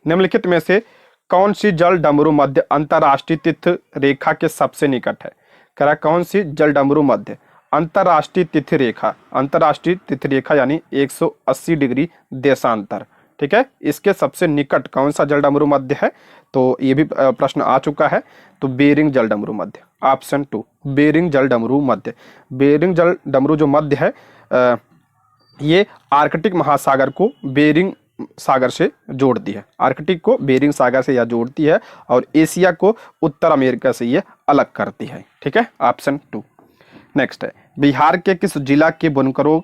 निम्नलिखित में से कौन सी जल डमरू मध्य अंतरराष्ट्रीय तिथि रेखा के सबसे निकट है। कह रहा कौन सी जल डमरू मध्य अंतरराष्ट्रीय तिथि रेखा, अंतरराष्ट्रीय तिथि रेखा यानी 180 डिग्री देशांतर, ठीक है। इसके सबसे निकट कौन सा जलडमरू मध्य है, तो ये भी प्रश्न आ चुका है, तो बेरिंग जलडमरू मध्य, ऑप्शन 2 बेरिंग जलडमरू मध्य। बेरिंग जलडमरू जो मध्य है ये आर्कटिक महासागर को बेरिंग सागर से जोड़ती है, आर्कटिक को बेरिंग सागर से यह जोड़ती है और एशिया को उत्तर अमेरिका से ये अलग करती है, ठीक है, ऑप्शन 2। नेक्स्ट है, बिहार के किस जिला के बुनकरों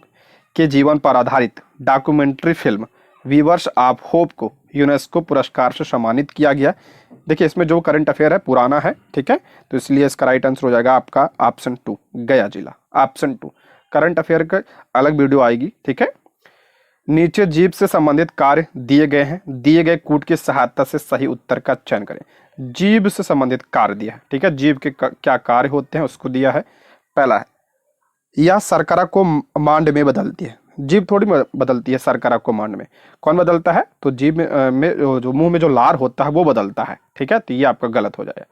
के जीवन पर आधारित documentary film weavers of hope को यूनेस्को पुरस्कार से सम्मानित किया गया। देखिए इसमें जो करंट अफेयर है पुराना है, ठीक है, तो इसलिए इसका राइट आंसर हो जाएगा आपका ऑप्शन 2 गया जिला, ऑप्शन 2। करंट अफेयर का अलग वीडियो आएगी, ठीक है। नीचे जीव से संबंधित कार्य दिए गए हैं, दिए गए कूट की सहायता से सही उत्तर का चयन करें। जीव से संबंधित कार्य दिया है, ठीक है, जीव के क्या कार्य होते हैं उसको दिया है। पहला है, यह शर्करा को मांड में बदलती है। जीभ थोड़ी बदलती है शर्करा को मांड में, कौन बदलता है, तो जीभ में जो मुंह में जो लार होता है वो बदलता है, ठीक है, तो ये आपका गलत हो जाएगा।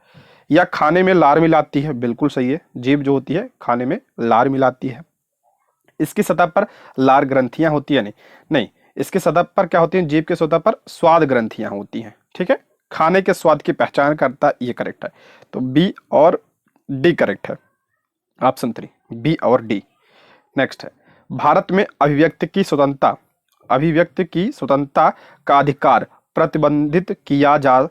या खाने में लार मिलाती है, बिल्कुल सही है, जीभ जो होती है खाने में लार मिलाती है। इसकी सतह पर लार ग्रंथियां होती है, नहीं, इसकी सतह पर क्या होती है, जीभ की सतह पर स्वाद ग्रंथियां होती हैं, ठीक है, खाने के स्वाद की पहचान करता है, ये करेक्ट है, तो बी और डी करेक्ट है, ऑप्शन 3 बी और डी। नेक्स्ट है, भारत में अभिव्यक्ति की स्वतंत्रता का अधिकार प्रतिबंधित किया जा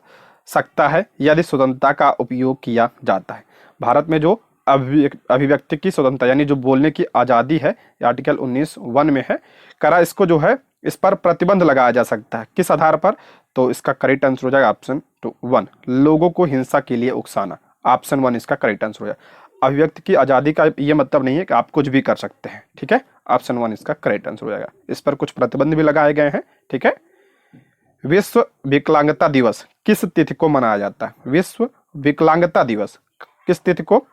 सकता है यदि स्वतंत्रता का उपयोग किया जाता है। भारत में जो अभिव्यक्ति की स्वतंत्रता यानी जो बोलने की आज़ादी है, आर्टिकल 19(1) में है, करा इसको जो है इस पर प्रतिबंध लगाया जा सकता है, किस आधार पर, तो इसका करेक्ट आंसर हो जाएगा ऑप्शन 1 लोगों को हिंसा के लिए उकसाना, ऑप्शन 1 इसका करेक्ट आंसर हो जाएगा। अभिव्यक्ति की आज़ादी का ये मतलब नहीं है कि आप कुछ भी कर सकते हैं, ठीक है, ऑप्शन 1 इसका करेक्ट आंसर हो जाएगा। इस पर कुछ प्रतिबंध भी लगाए गए हैं, ठीक है। विश्व विकलांगता दिवस किस तिथि को मनाया जाता है, विश्व विकलांगता दिवस किस तिथि को,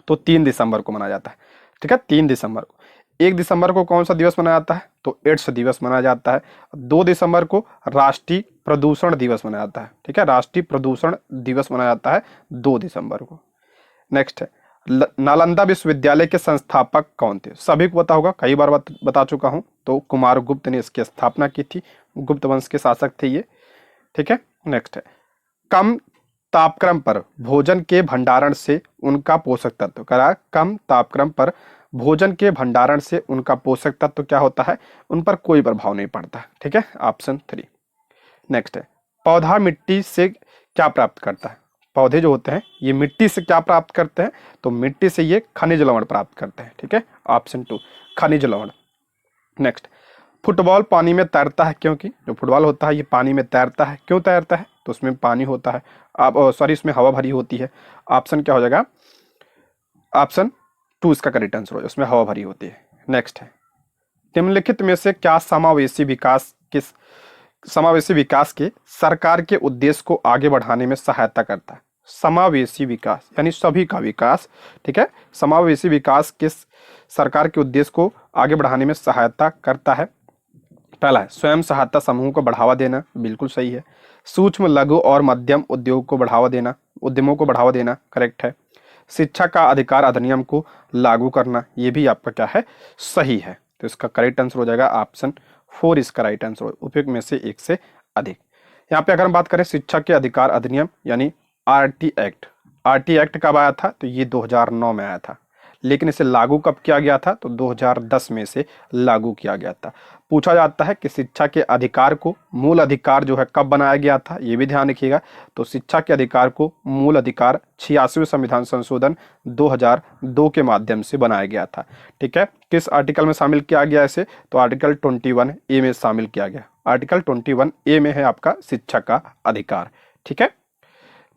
तो 3 दिसंबर को मनाया जाता है, ठीक है, 3 दिसंबर को। 1 दिसंबर को कौन सा दिवस मनाया जाता है, तो एड्स दिवस मनाया जाता है। 2 दिसंबर को राष्ट्रीय प्रदूषण दिवस मनाया जाता है, ठीक है, राष्ट्रीय प्रदूषण दिवस मनाया जाता है 2 दिसंबर को। नेक्स्ट है, नालंदा विश्वविद्यालय के संस्थापक कौन थे, सभी को पता होगा, कई बार बता चुका हूं, तो कुमारगुप्त ने इसकी स्थापना की थी, गुप्त वंश के शासक थे ये, ठीक है। नेक्स्ट है, कम तापक्रम पर भोजन के भंडारण से उनका पोषक तत्व, करा कम तापक्रम पर भोजन के भंडारण से उनका पोषक तत्व क्या होता है, उन पर कोई प्रभाव नहीं पड़ता, ठीक है, ऑप्शन 3। नेक्स्ट है, पौधा मिट्टी से क्या प्राप्त करता है, पौधे जो होते हैं ये मिट्टी से क्या प्राप्त करते हैं, तो मिट्टी से ये खनिज लवण प्राप्त करते हैं, ठीक है, ऑप्शन 2 खनिज लवण। नेक्स्ट, फुटबॉल पानी में तैरता है क्योंकि, जो फुटबॉल होता है ये पानी में तैरता है, क्यों तैरता है, तो उसमें पानी होता है, इसमें हवा भरी होती है, ऑप्शन क्या हो जाएगा, ऑप्शन 2 इसका करेक्ट आंसर हो जाएगा, उसमें हवा भरी होती है। नेक्स्ट है, निम्नलिखित में से क्या समावेशी विकास के सरकार के उद्देश्य को आगे बढ़ाने में सहायता करता है, समावेशी विकास यानी सभी का विकास, ठीक है, समावेशी विकास किस सरकार के उद्देश्य को आगे बढ़ाने में सहायता करता है। पहला है, स्वयं सहायता समूह को बढ़ावा देना, बिल्कुल सही है। सूक्ष्म लघु और मध्यम उद्योगों को बढ़ावा देना, करेक्ट है। शिक्षा का अधिकार अधिनियम को लागू करना, ये भी आपका क्या है, सही है, तो इसका करेक्ट आंसर हो जाएगा ऑप्शन 4 इसका राइट आंसर, उपयुक्त में से एक से अधिक। यहाँ पे अगर हम बात करें शिक्षा के अधिकार अधिनियम यानी आरटी एक्ट कब आया था, तो ये 2009 में आया था, लेकिन इसे लागू कब किया गया था, तो 2010 में से लागू किया गया था। पूछा जाता है कि शिक्षा के अधिकार को मूल अधिकार जो है कब बनाया गया था, ये भी ध्यान रखिएगा, तो शिक्षा के अधिकार को मूल अधिकार 86वें संविधान संशोधन 2002 के माध्यम से बनाया गया था, ठीक है। किस आर्टिकल में शामिल किया गया इसे, तो आर्टिकल 21A में शामिल किया गया, आर्टिकल 21A में है आपका शिक्षा का अधिकार, ठीक है।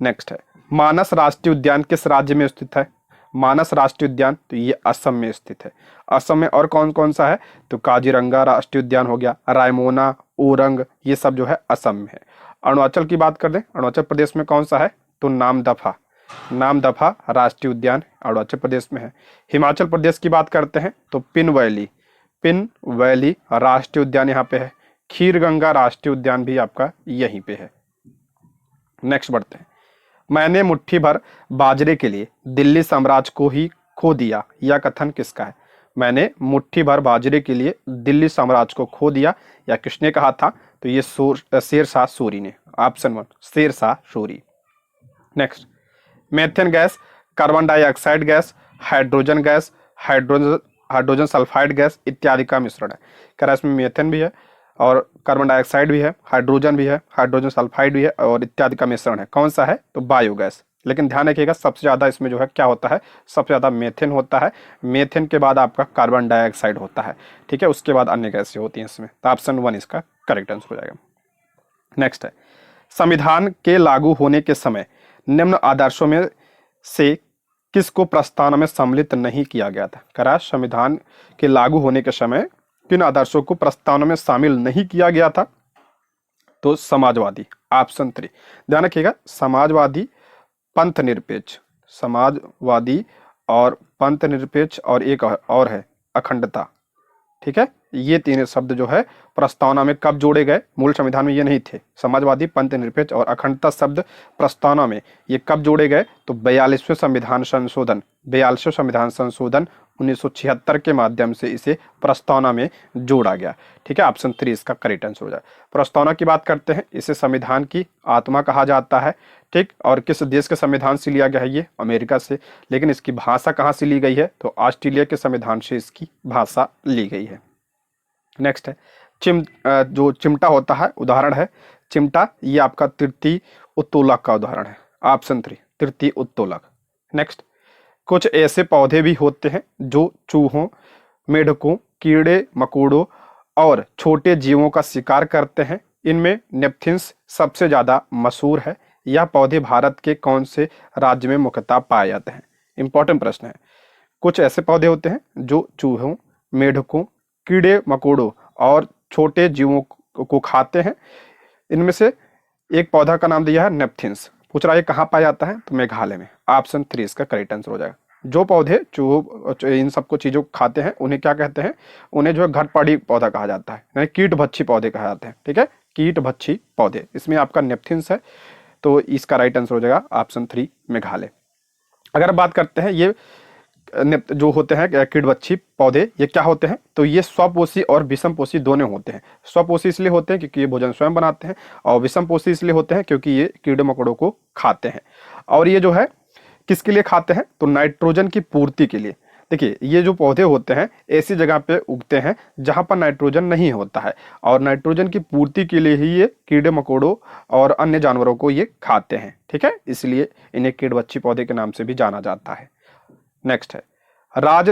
नेक्स्ट है, मानस राष्ट्रीय उद्यान किस राज्य में स्थित है, मानस राष्ट्रीय उद्यान, तो ये असम में स्थित है। असम में और कौन कौन सा है, तो काजीरंगा राष्ट्रीय उद्यान हो गया, रायमोना, ओरंग, ये सब जो है असम में है। अरुणाचल की बात कर दें, अरुणाचल प्रदेश में कौन सा है, तो नामदफा राष्ट्रीय उद्यान अरुणाचल प्रदेश में है। हिमाचल प्रदेश की बात करते हैं तो पिन वैली राष्ट्रीय उद्यान यहाँ पे है। खीरगंगा राष्ट्रीय उद्यान भी आपका यहीं पे है। नेक्स्ट बढ़ते हैं, मैंने मुट्ठी भर बाजरे के लिए दिल्ली साम्राज्य को ही खो दिया, यह कथन किसका है। मैंने मुट्ठी भर बाजरे के लिए दिल्ली साम्राज्य को खो दिया, या किसने कहा था, तो ये शेरशाह सूरी ने। Option 1 Sher Shah Suri. Next, methane gas, carbon dioxide gas, hydrogen gas, hydrogen sulphide gas इत्यादि का मिश्रण है। कह रहा है इसमें मेथेन भी है और कार्बन डाइऑक्साइड भी है, हाइड्रोजन भी है, हाइड्रोजन सल्फाइड भी है और इत्यादि का मिश्रण है। कौन सा है? तो बायोगैस। लेकिन ध्यान रखिएगा सबसे ज़्यादा इसमें जो है क्या होता है, सबसे ज़्यादा मेथेन होता है। मेथेन के बाद आपका कार्बन डाइऑक्साइड होता है, ठीक है, उसके बाद अन्य गैसें होती हैं इसमें। तो ऑप्शन 1 इसका करेक्ट आंसर हो जाएगा। नेक्स्ट है, संविधान के लागू होने के समय निम्न आदर्शों में से किसको प्रस्तावना में सम्मिलित नहीं किया गया था? करा संविधान के लागू होने के समय किन आदर्शों को प्रस्तावना में शामिल नहीं किया गया था? तो समाजवादी। ऑप्शन 3। ध्यान रखिएगा, समाजवादी, पंथ निरपेक्ष, समाजवादी और पंथ निरपेक्ष और एक और है अखंडता, ठीक है। ये तीन शब्द जो है प्रस्तावना में कब जोड़े गए? मूल संविधान में ये नहीं थे। समाजवादी, पंथ निरपेक्ष और अखंडता शब्द प्रस्तावना में ये कब जोड़े गए? तो 42वें संविधान संशोधन 1976 के माध्यम से इसे प्रस्तावना में जोड़ा गया, ठीक है। ऑप्शन 3 इसका करेक्ट आंसर हो जाए। प्रस्तावना की बात करते हैं, इसे संविधान की आत्मा कहा जाता है, ठीक। और किस देश के संविधान से लिया गया है? ये अमेरिका से। लेकिन इसकी भाषा कहाँ से ली गई है? तो ऑस्ट्रेलिया के संविधान से इसकी भाषा ली गई है। नेक्स्ट है, जो चिमटा होता है, उदाहरण है चिमटा, ये आपका तृतीय उत्तोलक का उदाहरण है। ऑप्शन 3 तृतीय उत्तोलक। नेक्स्ट, कुछ ऐसे पौधे भी होते हैं जो चूहों, मेढकों, कीड़े मकोड़ों और छोटे जीवों का शिकार करते हैं। इनमें नेपथिन्स सबसे ज्यादा मशहूर है। यह पौधे भारत के कौन से राज्य में मुख्यतः पाए जाते हैं? इंपॉर्टेंट प्रश्न है। कुछ ऐसे पौधे होते हैं जो चूहों, मेढकों, कीड़े मकोड़ों और छोटे जीवों को खाते हैं। इनमें से एक पौधा का नाम दिया है नेपथिन्स। पूछ रहा है कहाँ पाया जाता है? तो मेघालय में। ऑप्शन 3 इसका करेक्ट आंसर हो जाएगा। जो पौधे चूहों इन सबको चीजों को खाते हैं उन्हें क्या कहते हैं? उन्हें जो है घटपड़ी पौधा कहा जाता है, यानी कीट भक्षी पौधे कहा जाते हैं, ठीक है, कीट भक्षी पौधे। इसमें आपका नेपथिन्स है, तो इसका राइट आंसर हो जाएगा ऑप्शन 3 मेघालय। अगर बात करते हैं ये जो होते हैं कीटभक्षी पौधे, ये क्या होते हैं? तो ये स्वपोषी और विषमपोषी दोनों होते हैं। स्वपोषी इसलिए होते हैं क्योंकि ये भोजन स्वयं बनाते हैं, और विषमपोषी इसलिए होते हैं क्योंकि ये कीड़े मकोड़ों को खाते हैं। और ये जो है किसके लिए खाते हैं? तो नाइट्रोजन की पूर्ति के लिए। देखिए, ये जो पौधे होते हैं ऐसी जगह पे उगते हैं जहां पर नाइट्रोजन नहीं होता है, और नाइट्रोजन की पूर्ति के लिए ही ये कीड़े मकोड़ों और अन्य जानवरों को ये खाते हैं, ठीक है। इसलिए इन्हें कीटभक्षी पौधे के नाम से भी जाना जाता है। नेक्स्ट है, राज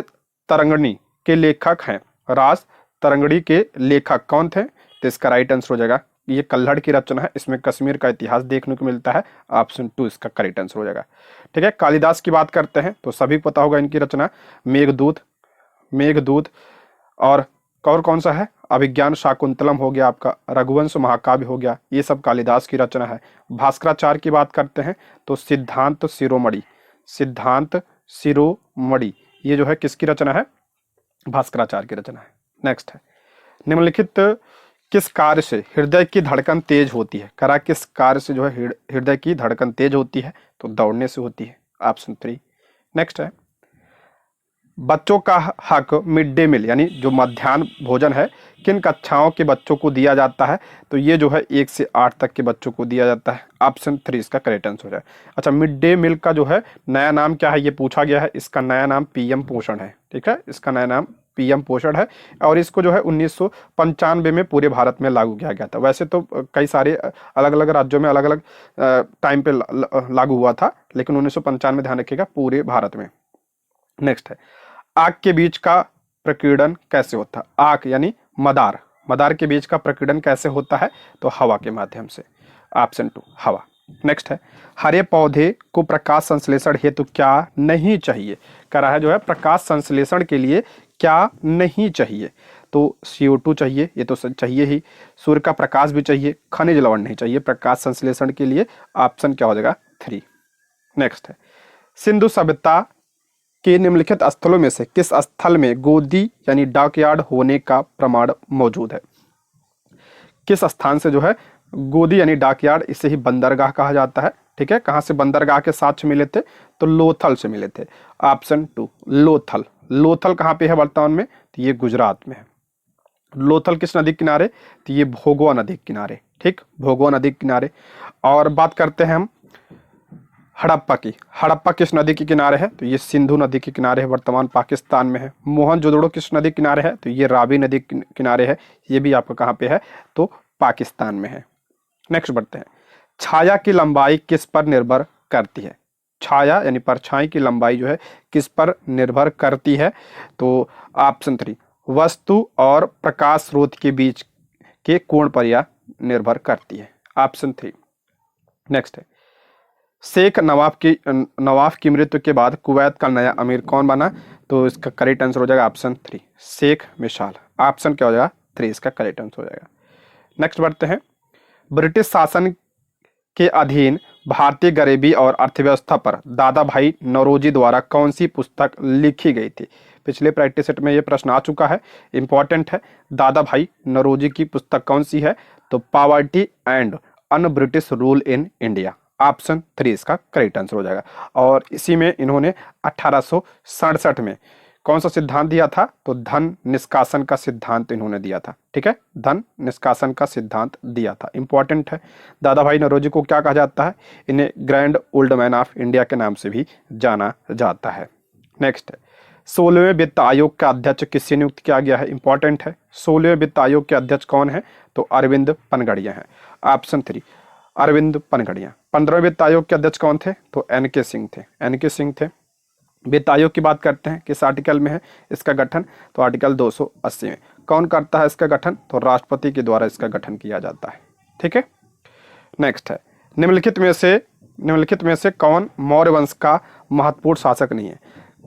तरंगिणी के लेखक हैं। राज तरंगिणी के लेखक कौन थे? तो इसका राइट आंसर हो जाएगा, ये कल्हड़ की रचना है, इसमें कश्मीर का इतिहास देखने को मिलता है। ऑप्शन 2 इसका करेक्ट आंसर हो जाएगा, ठीक है। कालिदास की बात करते हैं तो सभी पता होगा इनकी रचना मेघदूत और कौन सा है? अभिज्ञान शाकुंतलम हो गया, आपका रघुवंश महाकाव्य हो गया, ये सब कालिदास की रचना है। भास्कराचार्य की बात करते हैं तो सिद्धांत शिरोमणि ये जो है किसकी रचना है? भास्कराचार्य की रचना है। नेक्स्ट है, निम्नलिखित किस कार्य से हृदय की धड़कन तेज होती है? करा किस कार्य से जो है हृदय की धड़कन तेज होती है? तो दौड़ने से होती है। ऑप्शन 3। नेक्स्ट है, बच्चों का हक मिड डे मील यानी जो मध्याह्न भोजन है किन कक्षाओं के बच्चों को दिया जाता है? तो ये जो है 1 से 8 तक के बच्चों को दिया जाता है। ऑप्शन 3 इसका करेक्ट आंसर हो जाए। अच्छा, मिड डे मील का जो है नया नाम क्या है? ये पूछा गया है। इसका नया नाम पीएम पोषण है, ठीक है, इसका नया नाम पीएम पोषण है। और इसको जो है 1995 में पूरे भारत में लागू किया गया था। वैसे तो कई सारे अलग अलग राज्यों में अलग अलग टाइम पे लागू हुआ था, लेकिन 1995 में ध्यान रखिएगा पूरे भारत में। नेक्स्ट है, आग के बीच का प्रकीर्णन कैसे होता है? आग यानी मदार के बीच का प्रकीर्णन कैसे होता है? तो हवा के माध्यम से। ऑप्शन 2 हवा। नेक्स्ट है, हरे पौधे को प्रकाश संश्लेषण हेतु क्या नहीं चाहिए? कह रहा है जो है प्रकाश संश्लेषण के लिए क्या नहीं चाहिए? तो CO2 चाहिए, ये तो चाहिए ही, सूर्य का प्रकाश भी चाहिए, खनिज लवण नहीं चाहिए प्रकाश संश्लेषण के लिए। ऑप्शन क्या हो जाएगा? 3। नेक्स्ट है, सिंधु सभ्यता के निम्नलिखित स्थलों में से किस स्थल में गोदी यानी डॉकयार्ड होने का प्रमाण मौजूद है? किस स्थान से जो है गोदी यानी डॉकयार्ड, इसे ही बंदरगाह कहा जाता है, ठीक है। कहां से बंदरगाह के साक्ष्य मिले थे? तो लोथल से मिले थे। ऑप्शन 2 लोथल कहां पे है वर्तमान में? तो ये गुजरात में है। लोथल किस नदी के किनारे? तो ये भोगवा नदी के किनारे, ठीक, भोगवा नदी के किनारे। और बात करते हैं हम हड़प्पा की। हड़प्पा किस नदी के किनारे है? तो ये सिंधु नदी के किनारे है, वर्तमान पाकिस्तान में है। मोहनजोदड़ो किस नदी के किनारे है? तो ये रावी नदी के किनारे है, ये भी आपका कहाँ पे है? तो पाकिस्तान में है। नेक्स्ट बढ़ते हैं, छाया की लंबाई किस पर निर्भर करती है? छाया यानी परछाई की लंबाई जो है किस पर निर्भर करती है? तो ऑप्शन 3, वस्तु और प्रकाश स्रोत के बीच के कोण पर यह निर्भर करती है, ऑप्शन 3। नेक्स्ट है, शेख नवाफ की मृत्यु के बाद कुवैत का नया अमीर कौन बना? तो इसका करेक्ट आंसर हो जाएगा ऑप्शन 3, शेख मिसाल। ऑप्शन क्या हो जाएगा? 3 इसका करेक्ट आंसर हो जाएगा। नेक्स्ट बढ़ते हैं, ब्रिटिश शासन के अधीन भारतीय गरीबी और अर्थव्यवस्था पर दादा भाई नौरोजी द्वारा कौन सी पुस्तक लिखी गई थी? पिछले प्रैक्टिस सेट में ये प्रश्न आ चुका है, इंपॉर्टेंट है। दादा भाई नौरोजी की पुस्तक कौन सी है? तो poverty and un British rule in India, option 3 इसका करेक्ट आंसर हो जाएगा। और इसी में इन्होंने 1867 में कौन सा सिद्धांत दिया था? तो धन निष्कासन का सिद्धांत इन्होंने दिया था, ठीक है, धन निष्कासन का सिद्धांत दिया था, इंपॉर्टेंट है। दादा भाई नौरोजी को क्या कहा जाता है? इन्हें grand old man of India के नाम से भी जाना जाता है। नेक्स्ट है, 16वें वित्त आयोग का अध्यक्ष किसे नियुक्त किया गया है? इंपॉर्टेंट है। 16वें वित्त आयोग के अध्यक्ष कौन है? तो अरविंद पनगड़िया है, ऑप्शन 3 अरविंद पनगड़िया। 15वें वित्त आयोग के अध्यक्ष कौन थे? तो एन.के. सिंह थे, एन.के. सिंह थे। वित्त आयोग की बात करते हैं, किस आर्टिकल में है इसका गठन? तो आर्टिकल 280 में। कौन करता है इसका गठन? तो राष्ट्रपति के द्वारा इसका गठन किया जाता है, ठीक है। नेक्स्ट है, निम्नलिखित में से कौन मौर्य वंश का महत्वपूर्ण शासक नहीं है?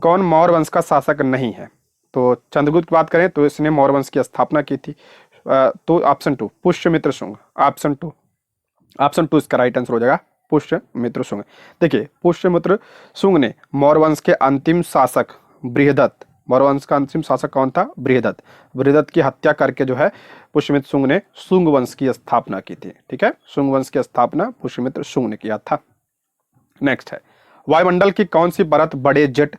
कौन मौर्य वंश का शासक नहीं है? तो चंद्रगुप्त की बात करें तो इसने मौर्य वंश की स्थापना की थी। तो ऑप्शन 2 पुष्यमित्र शुंग, ऑप्शन 2 इसका राइट आंसर हो जाएगा, पुष्यमित्र शुंग। देखिए, पुष्यमित्र शुंग ने मौर्य वंश के अंतिम शासक बृहदत्त, मौर्य वंश का अंतिम शासक कौन था? बृहदत्त की हत्या करके जो है पुष्यमित्र शुंग ने शुंग वंश की स्थापना की थी, ठीक है, शुंग वंश की स्थापना पुष्यमित्र शुंग ने किया था। नेक्स्ट है, वायुमंडल की कौन सी परत बड़े जेट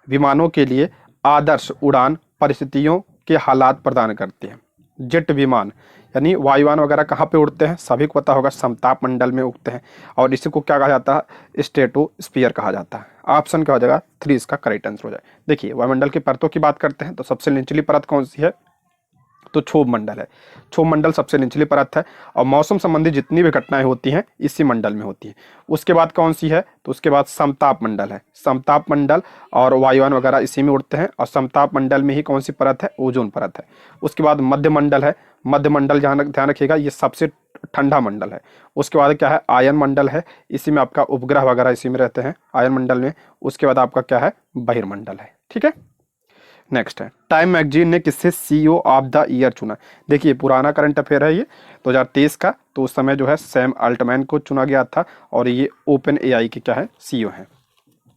विमानों के लिए आदर्श उड़ान परिस्थितियों के हालात प्रदान करती है? जेट विमान यानी वायुयान वगैरह कहाँ पे उड़ते हैं? सभी को पता होगा, समताप मंडल में उड़ते हैं, और इसी को क्या कहा जाता है? स्ट्रेटोस्फीयर कहा जाता है। ऑप्शन क्या हो जाएगा? 3 इसका करेक्ट आंसर हो जाए। देखिए, वायुमंडल की परतों की बात करते हैं तो सबसे निचली परत कौन सी है? तो क्षोभ मंडल है, क्षोभ मंडल सबसे निचली परत है, और मौसम संबंधी जितनी भी घटनाएं होती हैं इसी मंडल में होती हैं। उसके बाद कौन सी है? तो उसके बाद समताप मंडल है, समताप मंडल और वायुयान वगैरह इसी में उड़ते हैं, और समताप मंडल में ही कौन सी परत है? ओजोन परत है। उसके बाद मध्य मंडल है, मध्य मंडल ध्यान रखिएगा, ये सबसे ठंडा मंडल है। उसके बाद क्या है? आयन मंडल है, इसी में आपका उपग्रह वगैरह इसी में रहते हैं, आयन मंडल में। उसके बाद आपका क्या है? बहिर्मंडल है, ठीक है। नेक्स्ट है, टाइम मैगजीन ने किससे सीईओ ऑफ द ईयर चुना? देखिए, पुराना करंट अफेयर है ये 2023 का, तो उस समय जो है सैम अल्टमैन को चुना गया था, और ये ओपन एआई के क्या है? सीईओ है।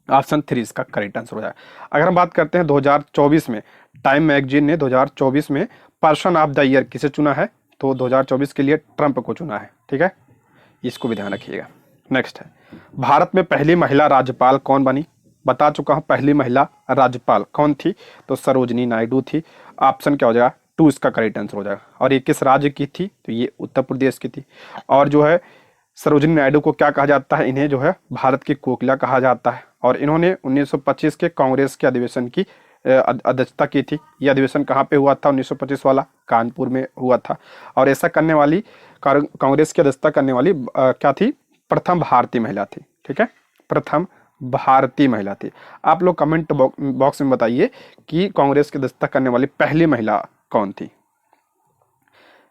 ऑप्शन 3 इसका करेक्ट आंसर हो जाएगा। अगर हम बात करते हैं 2024 में, टाइम मैगजीन ने 2024 में पर्सन ऑफ द ईयर किसे चुना है? तो 2024 के लिए ट्रंप को चुना है, ठीक है, इसको भी ध्यान रखिएगा। नेक्स्ट है, भारत में पहली महिला राज्यपाल कौन बनी? बता चुका हूं, पहली महिला राज्यपाल कौन थी? तो सरोजनी नायडू थी। ऑप्शन क्या हो जाएगा? 2 इसका करेक्ट आंसर हो जाएगा। और ये किस राज्य की थी? तो ये उत्तर प्रदेश की थी। और जो है सरोजनी नायडू को क्या कहा जाता है? इन्हें जो है भारत की कोकिला कहा जाता है, और इन्होंने 1925 के कांग्रेस के अधिवेशन की अध्यक्षता की थी। यह अधिवेशन कहाँ पे हुआ था? 1925 वाला कानपुर में हुआ था। और ऐसा करने वाली, कांग्रेस की अध्यक्षता करने वाली क्या थी? प्रथम भारतीय महिला थी, ठीक है, प्रथम भारतीय महिला थी। आप लोग कमेंट बॉक्स में बताइए कि कांग्रेस की अध्यक्षता करने वाली पहली महिला कौन थी।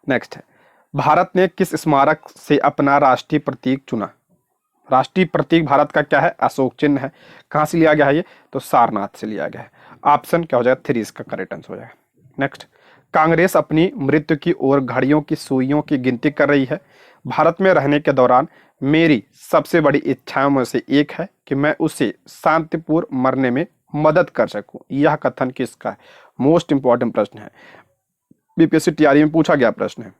नेक्स्ट है, भारत ने किस स्मारक से अपना राष्ट्रीय प्रतीक चुना? राष्ट्रीय प्रतीक भारत का क्या है? अशोक चिन्ह है। कहाँ से लिया गया है ये? तो सारनाथ से लिया गया है। ऑप्शन क्या हो जाएगा? 3 इसका करेक्ट आंसर हो जाएगा। नेक्स्ट, कांग्रेस अपनी मृत्यु की ओर घड़ियों की सुइयों की गिनती कर रही है। भारत में रहने के दौरान मेरी सबसे बड़ी इच्छाओं में से एक है कि मैं उसे शांतिपूर्ण मरने में मदद कर सकूं। यह कथन किसका है? मोस्ट इंपॉर्टेंट प्रश्न है, बीपीएससी टीआरई में पूछा गया प्रश्न है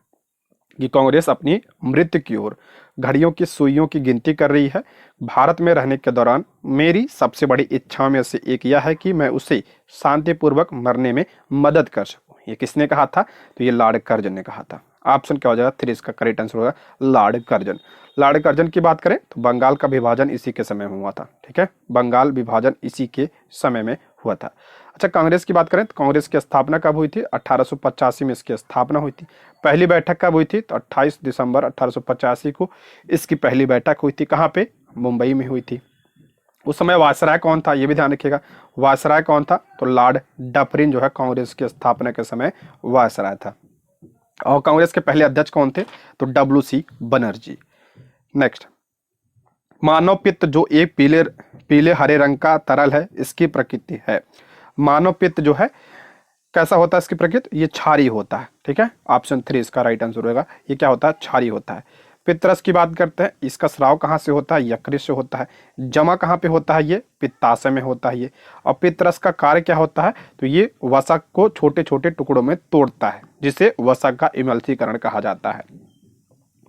कि कांग्रेस अपनी मृत्यु की ओर घड़ियों की सुइयों की गिनती कर रही है। भारत में रहने के दौरान मेरी सबसे बड़ी इच्छाओं में से एक यह है कि मैं उसे शांतिपूर्वक मरने में मदद कर सकूं। ये किसने कहा था? तो ये लॉर्ड कर्जन ने कहा था। ऑप्शन क्या हो जाएगा? 3 इसका करेक्ट आंसर होगा लॉर्ड कर्जन। लॉर्ड कर्जन की बात करें तो बंगाल का विभाजन इसी के समय में हुआ था। ठीक है, बंगाल विभाजन इसी के समय में हुआ था। अच्छा, कांग्रेस की बात करें तो कांग्रेस की स्थापना कब हुई थी? 1885 में इसकी स्थापना हुई थी। पहली बैठक कब हुई थी? तो 28 दिसंबर 1885 को इसकी पहली बैठक हुई थी। कहाँ पे? मुंबई में हुई थी। उस समय वायसराय कौन था? ये भी ध्यान रखिएगा, वायसराय कौन था? तो लॉर्ड डफरिन जो है कांग्रेस की स्थापना के समय वायसराय था। और कांग्रेस के पहले अध्यक्ष कौन थे? तो WC बनर्जी। नेक्स्ट, मानव पित्त जो एक पीले पीले हरे रंग का तरल है, इसकी प्रकृति है। मानव पित्त जो है कैसा होता है इसकी प्रकृति? ये क्षारीय होता है। ठीक है, ऑप्शन 3 इसका राइट आंसर होगा। ये क्या होता है? क्षारीय होता है। पित्तरस की बात करते हैं, इसका स्राव कहाँ से होता है? यकृत से होता है। जमा कहाँ पे होता है? ये पित्ताशय में होता है ये। और पित्तरस का कार्य क्या होता है? तो ये वसा को छोटे छोटे टुकड़ों में तोड़ता है, जिसे वसा का इमल्सीकरण कहा जाता है।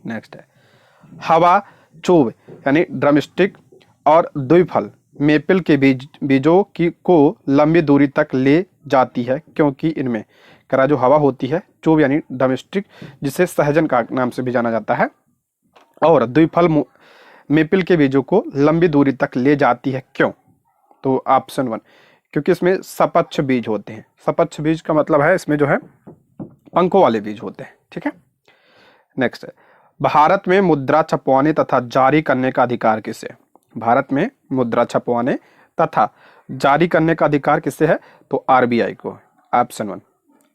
नेक्स्ट है, हवा चोब यानी ड्रमस्टिक और द्विफल मेपल के बीजों की को लंबी दूरी तक ले जाती है, क्योंकि इनमें करा जो हवा होती है, चोब यानी डोमेस्टिक, जिसे सहजन का नाम से भी जाना जाता है, और द्विफल मेपल के बीजों को लंबी दूरी तक ले जाती है। क्यों? तो ऑप्शन 1, क्योंकि इसमें सपक्ष बीज होते हैं। सपक्ष बीज का मतलब है इसमें जो है पंखों वाले बीज होते हैं। ठीक है, नेक्स्ट है, भारत में मुद्रा छपवाने तथा जारी करने का अधिकार किसे? भारत में मुद्रा छपवाने तथा जारी करने का अधिकार किसे है? तो RBI को है। ऑप्शन 1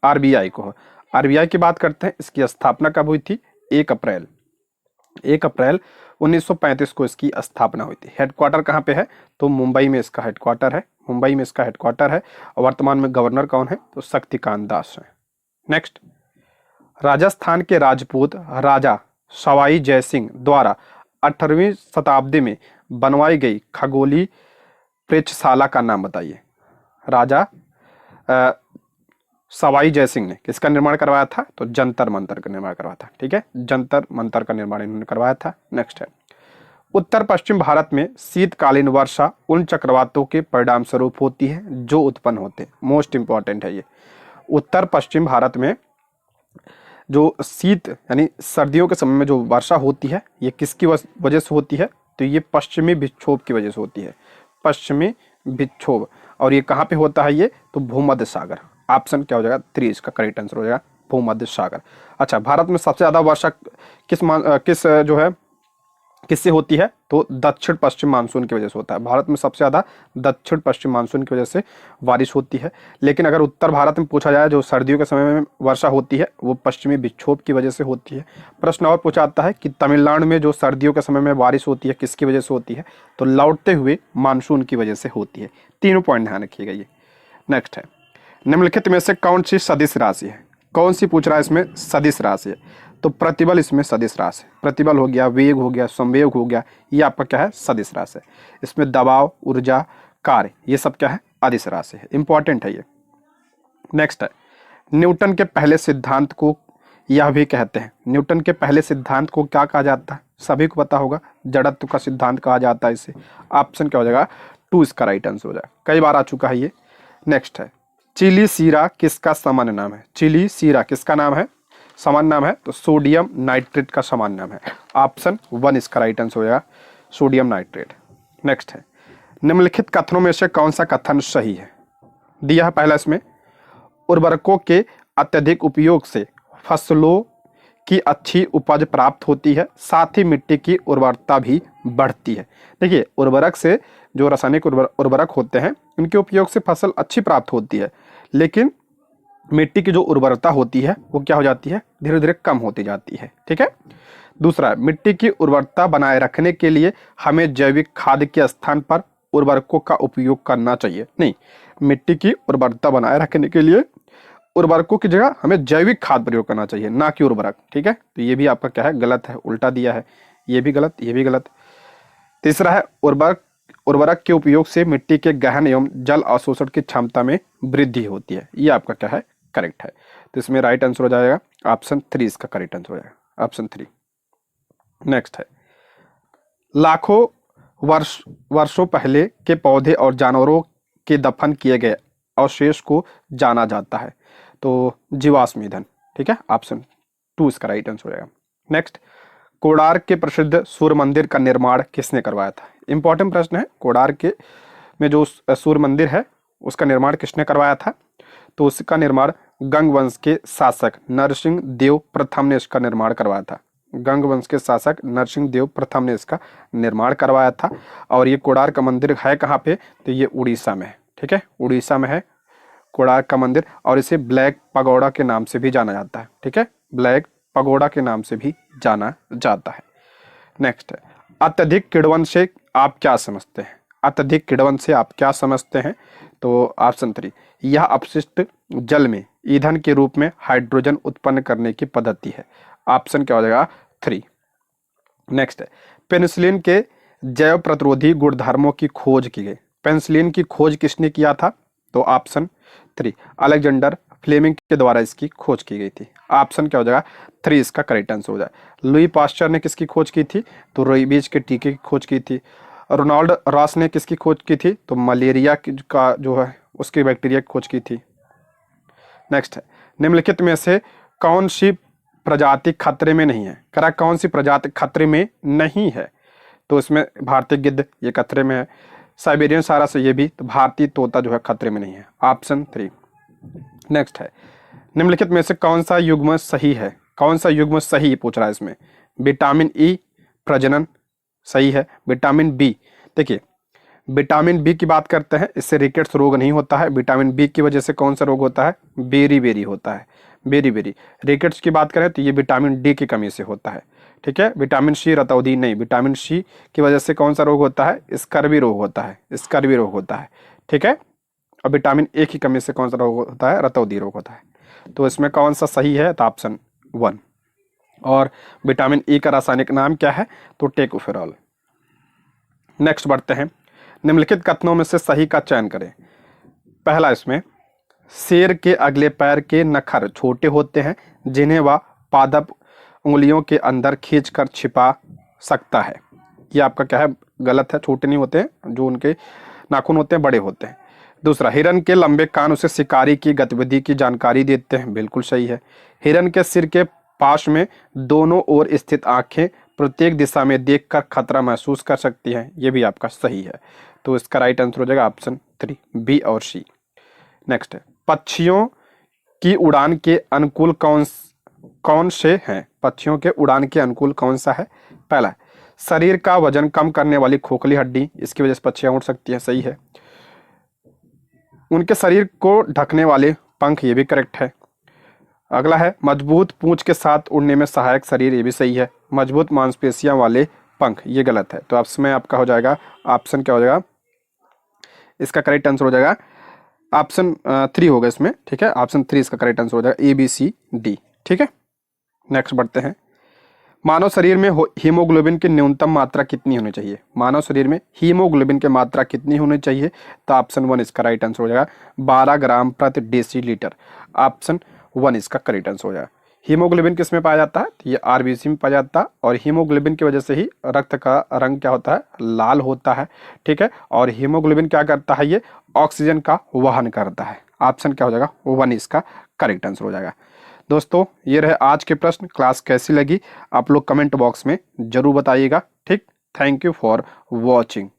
RBI को है। RBI की बात करते हैं, इसकी स्थापना कब हुई थी? 1 अप्रैल 1935 को इसकी स्थापना हुई थी। हेडक्वार्टर कहाँ पे है? तो मुंबई में इसका हेडक्वार्टर है। मुंबई में इसका हेडक्वार्टर है। और वर्तमान में गवर्नर कौन है? तो शक्तिकांत दास है। नेक्स्ट, राजस्थान के राजपूत राजा सवाई जयसिंह द्वारा 18वीं शताब्दी में बनवाई गई खगोलीय प्रेक्षशाला का नाम बताइए। राजा सवाई जयसिंह ने किसका निर्माण करवाया था? तो जंतर मंतर का निर्माण करवाया था। ठीक है, जंतर मंतर का निर्माण इन्होंने करवाया था। नेक्स्ट है, उत्तर पश्चिम भारत में शीतकालीन वर्षा उन चक्रवातों के परिणाम स्वरूप होती है जो उत्पन्न होते हैं। मोस्ट इंपॉर्टेंट है ये। उत्तर पश्चिम भारत में जो शीत यानी सर्दियों के समय में जो वर्षा होती है, ये किसकी वजह से होती है? तो ये पश्चिमी विक्षोभ की वजह से होती है। पश्चिमी विक्षोभ। और ये कहाँ पे होता है? ये तो भूमध्य सागर। ऑप्शन क्या हो जाएगा? 3 इसका करेक्ट आंसर हो जाएगा भूमध्य सागर। अच्छा, भारत में सबसे ज्यादा वर्षा किस जो है किससे होती है? तो दक्षिण पश्चिम मानसून की वजह से होता है। भारत में सबसे ज्यादा दक्षिण पश्चिम मानसून की वजह से बारिश होती है। लेकिन अगर उत्तर भारत में पूछा जाए, जो सर्दियों के समय में वर्षा होती है, वो पश्चिमी विक्षोभ की वजह से होती है। प्रश्न और पूछा जाता है कि तमिलनाडु में जो सर्दियों के समय में बारिश होती है, किसकी वजह से होती है? तो लौटते हुए मानसून की वजह से होती है। तीनों पॉइंट ध्यान रखिएगा ये। नेक्स्ट है, निम्नलिखित में से कौन सी सदिश राशि है? कौन सी पूछ रहा है इसमें? सदिश राशि है। तो प्रतिबल इसमें सदिश राशि है। प्रतिबल हो गया, वेग हो गया, संवेग हो गया, ये आपका क्या है? सदिश राशि है। इसमें दबाव, ऊर्जा, कार्य, ये सब क्या है? अदिश राशि है। इंपॉर्टेंट है ये। नेक्स्ट है, न्यूटन के पहले सिद्धांत को यह भी कहते हैं। न्यूटन के पहले सिद्धांत को क्या कहा जाता है? सभी को पता होगा, जड़त्व का सिद्धांत कहा जाता है इसे। ऑप्शन क्या हो जाएगा? 2 इसका राइट आंसर हो जाएगा। कई बार आ चुका है ये। नेक्स्ट है, चिली सीरा किसका सामान्य नाम है? चिली सीरा किसका नाम है? सामान्य नाम है? तो सोडियम नाइट्रेट का सामान्य नाम है। ऑप्शन 1 इसका राइट आंसर हो जाएगा सोडियम नाइट्रेट। नेक्स्ट है, निम्नलिखित कथनों में से कौन सा कथन सही है? दिया है पहला इसमें, उर्वरकों के अत्यधिक उपयोग से फसलों की अच्छी उपज प्राप्त होती है, साथ ही मिट्टी की उर्वरता भी बढ़ती है। देखिए, उर्वरक से जो रासायनिक उर्वरक होते हैं, उनके उपयोग से फसल अच्छी प्राप्त होती है, लेकिन मिट्टी की जो उर्वरता होती है वो क्या हो जाती है? धीरे धीरे कम होती जाती है। ठीक है। दूसरा, मिट्टी की उर्वरता बनाए रखने के लिए हमें जैविक खाद के स्थान पर उर्वरकों का उपयोग करना चाहिए। नहीं, मिट्टी की उर्वरता बनाए रखने के लिए उर्वरकों की जगह हमें जैविक खाद प्रयोग करना चाहिए, ना कि उर्वरक। ठीक है, तो ये भी आपका क्या है? गलत है, उल्टा दिया है। ये भी गलत, ये भी गलत। तीसरा है, उर्वरक के उपयोग से मिट्टी के गहन एवं जल अवशोषण की क्षमता में वृद्धि होती है। ये आपका क्या है? करेक्ट है। तो इसमें राइट आंसर हो जाएगा ऑप्शन 3 इसका करेक्ट आंसर हो जाएगा, ऑप्शन 3। नेक्स्ट है, लाखों वर्षों पहले के पौधे और जानवरों के दफन किए गए अवशेष को जाना जाता है। तो जीवाश्म ईंधन, ठीक है, ऑप्शन 2 इसका राइट आंसर हो जाएगा। नेक्स्ट, कोणार्क के प्रसिद्ध सूर्य मंदिर का निर्माण किसने करवाया था? इंपॉर्टेंट प्रश्न है। कोणार्क के में जो सूर्य मंदिर है उसका निर्माण किसने करवाया था? तो उसका निर्माण गंग वंश के शासक नरसिंह देव प्रथम ने इसका निर्माण करवाया था। गंग वंश के शासक नरसिंह देव प्रथम ने इसका निर्माण करवाया था। और ये कोणार्क का मंदिर है कहाँ पे? तो ये उड़ीसा में है, ठीक है, उड़ीसा में है कोणार्क का मंदिर, और इसे ब्लैक पगोड़ा के नाम से भी जाना जाता है, ठीक है, ब्लैक पगोड़ा के नाम से भी जाना जाता है। नेक्स्ट है, अत्यधिक किण्वन से आप क्या समझते हैं? अत्यधिक किण्वन से आप क्या समझते हैं? तो ऑप्शन 3, यह अपशिष्ट जल में ईंधन के रूप में हाइड्रोजन उत्पन्न करने की पद्धति है। ऑप्शन क्या हो जाएगा? 3। नेक्स्ट है, पेनिसिलिन के जैव प्रतिरोधी गुणधर्मों की खोज की गई। पेनिसिलिन की खोज किसने किया था? तो ऑप्शन 3, अलेक्जेंडर फ्लेमिंग के द्वारा इसकी खोज की गई थी। ऑप्शन क्या हो जाएगा? 3 इसका करेक्ट आंसर हो जाएगा। लुई पास्चर ने किसकी खोज की थी? तो रेबीज के टीके की खोज की थी। रोनाल्ड रॉस ने किसकी खोज की थी? तो मलेरिया का जो है उसकी बैक्टीरिया की खोज की थी। नेक्स्ट है, निम्नलिखित में से कौन सी प्रजाति खतरे में नहीं है? करा कौन सी प्रजाति खतरे में नहीं है? तो इसमें भारतीय गिद्ध ये खतरे में है, साइबेरियन सारस ये भी, तो भारतीय तोता जो है खतरे में नहीं है। ऑप्शन 3। नेक्स्ट है, निम्नलिखित में से कौन सा युग्म सही है? कौन सा युग्म सही पूछ रहा है इसमें? विटामिन ई प्रजनन सही है। विटामिन बी, देखिए विटामिन बी की बात करते हैं, इससे रिकेट्स रोग नहीं होता है। विटामिन बी की वजह से कौन सा रोग होता है? बेरी बेरी होता है, बेरी बेरी। रिकेट्स की बात करें तो ये विटामिन डी की कमी से होता है, ठीक है। विटामिन सी रतौंधी नहीं, विटामिन सी की वजह से कौन सा रोग होता है? स्कर्वी रोग होता है, स्कर्वी रोग होता है, ठीक है। और विटामिन ए की कमी से कौन सा रोग होता है? रतौंधी रोग होता है। तो इसमें कौन सा सही है? तो ऑप्शन 1। और विटामिन ई का रासायनिक नाम क्या है? तो टेकोफेरॉल। नेक्स्ट बढ़ते हैं, निम्नलिखित कथनों में से सही का चयन करें। पहला, इसमें शेर के अगले पैर के नखर छोटे होते हैं जिन्हें वह पादप उंगलियों के अंदर खींचकर छिपा सकता है। ये आपका क्या है? गलत है, छोटे नहीं होते हैं, जो उनके नाखून होते हैं बड़े होते हैं। दूसरा, हिरन के लंबे कान उसे शिकारी की गतिविधि की जानकारी देते हैं, बिल्कुल सही है। हिरन के सिर के पास में दोनों ओर स्थित आंखें प्रत्येक दिशा में देखकर खतरा महसूस कर सकती हैं, ये भी आपका सही है। तो इसका राइट आंसर हो जाएगा ऑप्शन 3, बी और सी। नेक्स्ट है, पक्षियों की उड़ान के अनुकूल कौन से हैं? पक्षियों के उड़ान के अनुकूल कौन सा है? पहला, शरीर का वजन कम करने वाली खोखली हड्डी, इसकी वजह से पक्षियां उड़ सकती हैं, सही है। उनके शरीर को ढकने वाले पंख, ये भी करेक्ट है। अगला है, मजबूत पूंछ के साथ उड़ने में सहायक शरीर, ये भी सही है। मजबूत मांसपेशियां वाले पंख, ये गलत है। तो इसमें आपका हो जाएगा ऑप्शन क्या हो जाएगा? इसका करेक्ट आंसर हो जाएगा ऑप्शन 3 होगा इसमें, ठीक है। ऑप्शन 3 इसका करेक्ट आंसर हो जाएगा, ए बी सी डी, ठीक है। नेक्स्ट बढ़ते हैं, मानव शरीर में हीमोग्लोबिन की न्यूनतम मात्रा कितनी होनी चाहिए? मानव शरीर में हीमोग्लोबिन की मात्रा कितनी होनी चाहिए? तो ऑप्शन 1 इसका राइट आंसर हो जाएगा 12 ग्राम प्रति डेसीलीटर। ऑप्शन 1 इसका करेक्ट आंसर हो जाएगा। हीमोग्लोबिन किस में पाया जाता है? तो ये आरबीसी में पाया जाता है, और हीमोग्लोबिन की वजह से ही रक्त का रंग क्या होता है? लाल होता है, ठीक है। और हीमोग्लोबिन क्या करता है? ये ऑक्सीजन का वहन करता है। ऑप्शन क्या हो जाएगा? 1 इसका करेक्ट आंसर हो जाएगा। दोस्तों, ये रहे आज के प्रश्न। क्लास कैसी लगी आप लोग कमेंट बॉक्स में जरूर बताइएगा, ठीक। Thank you for watching.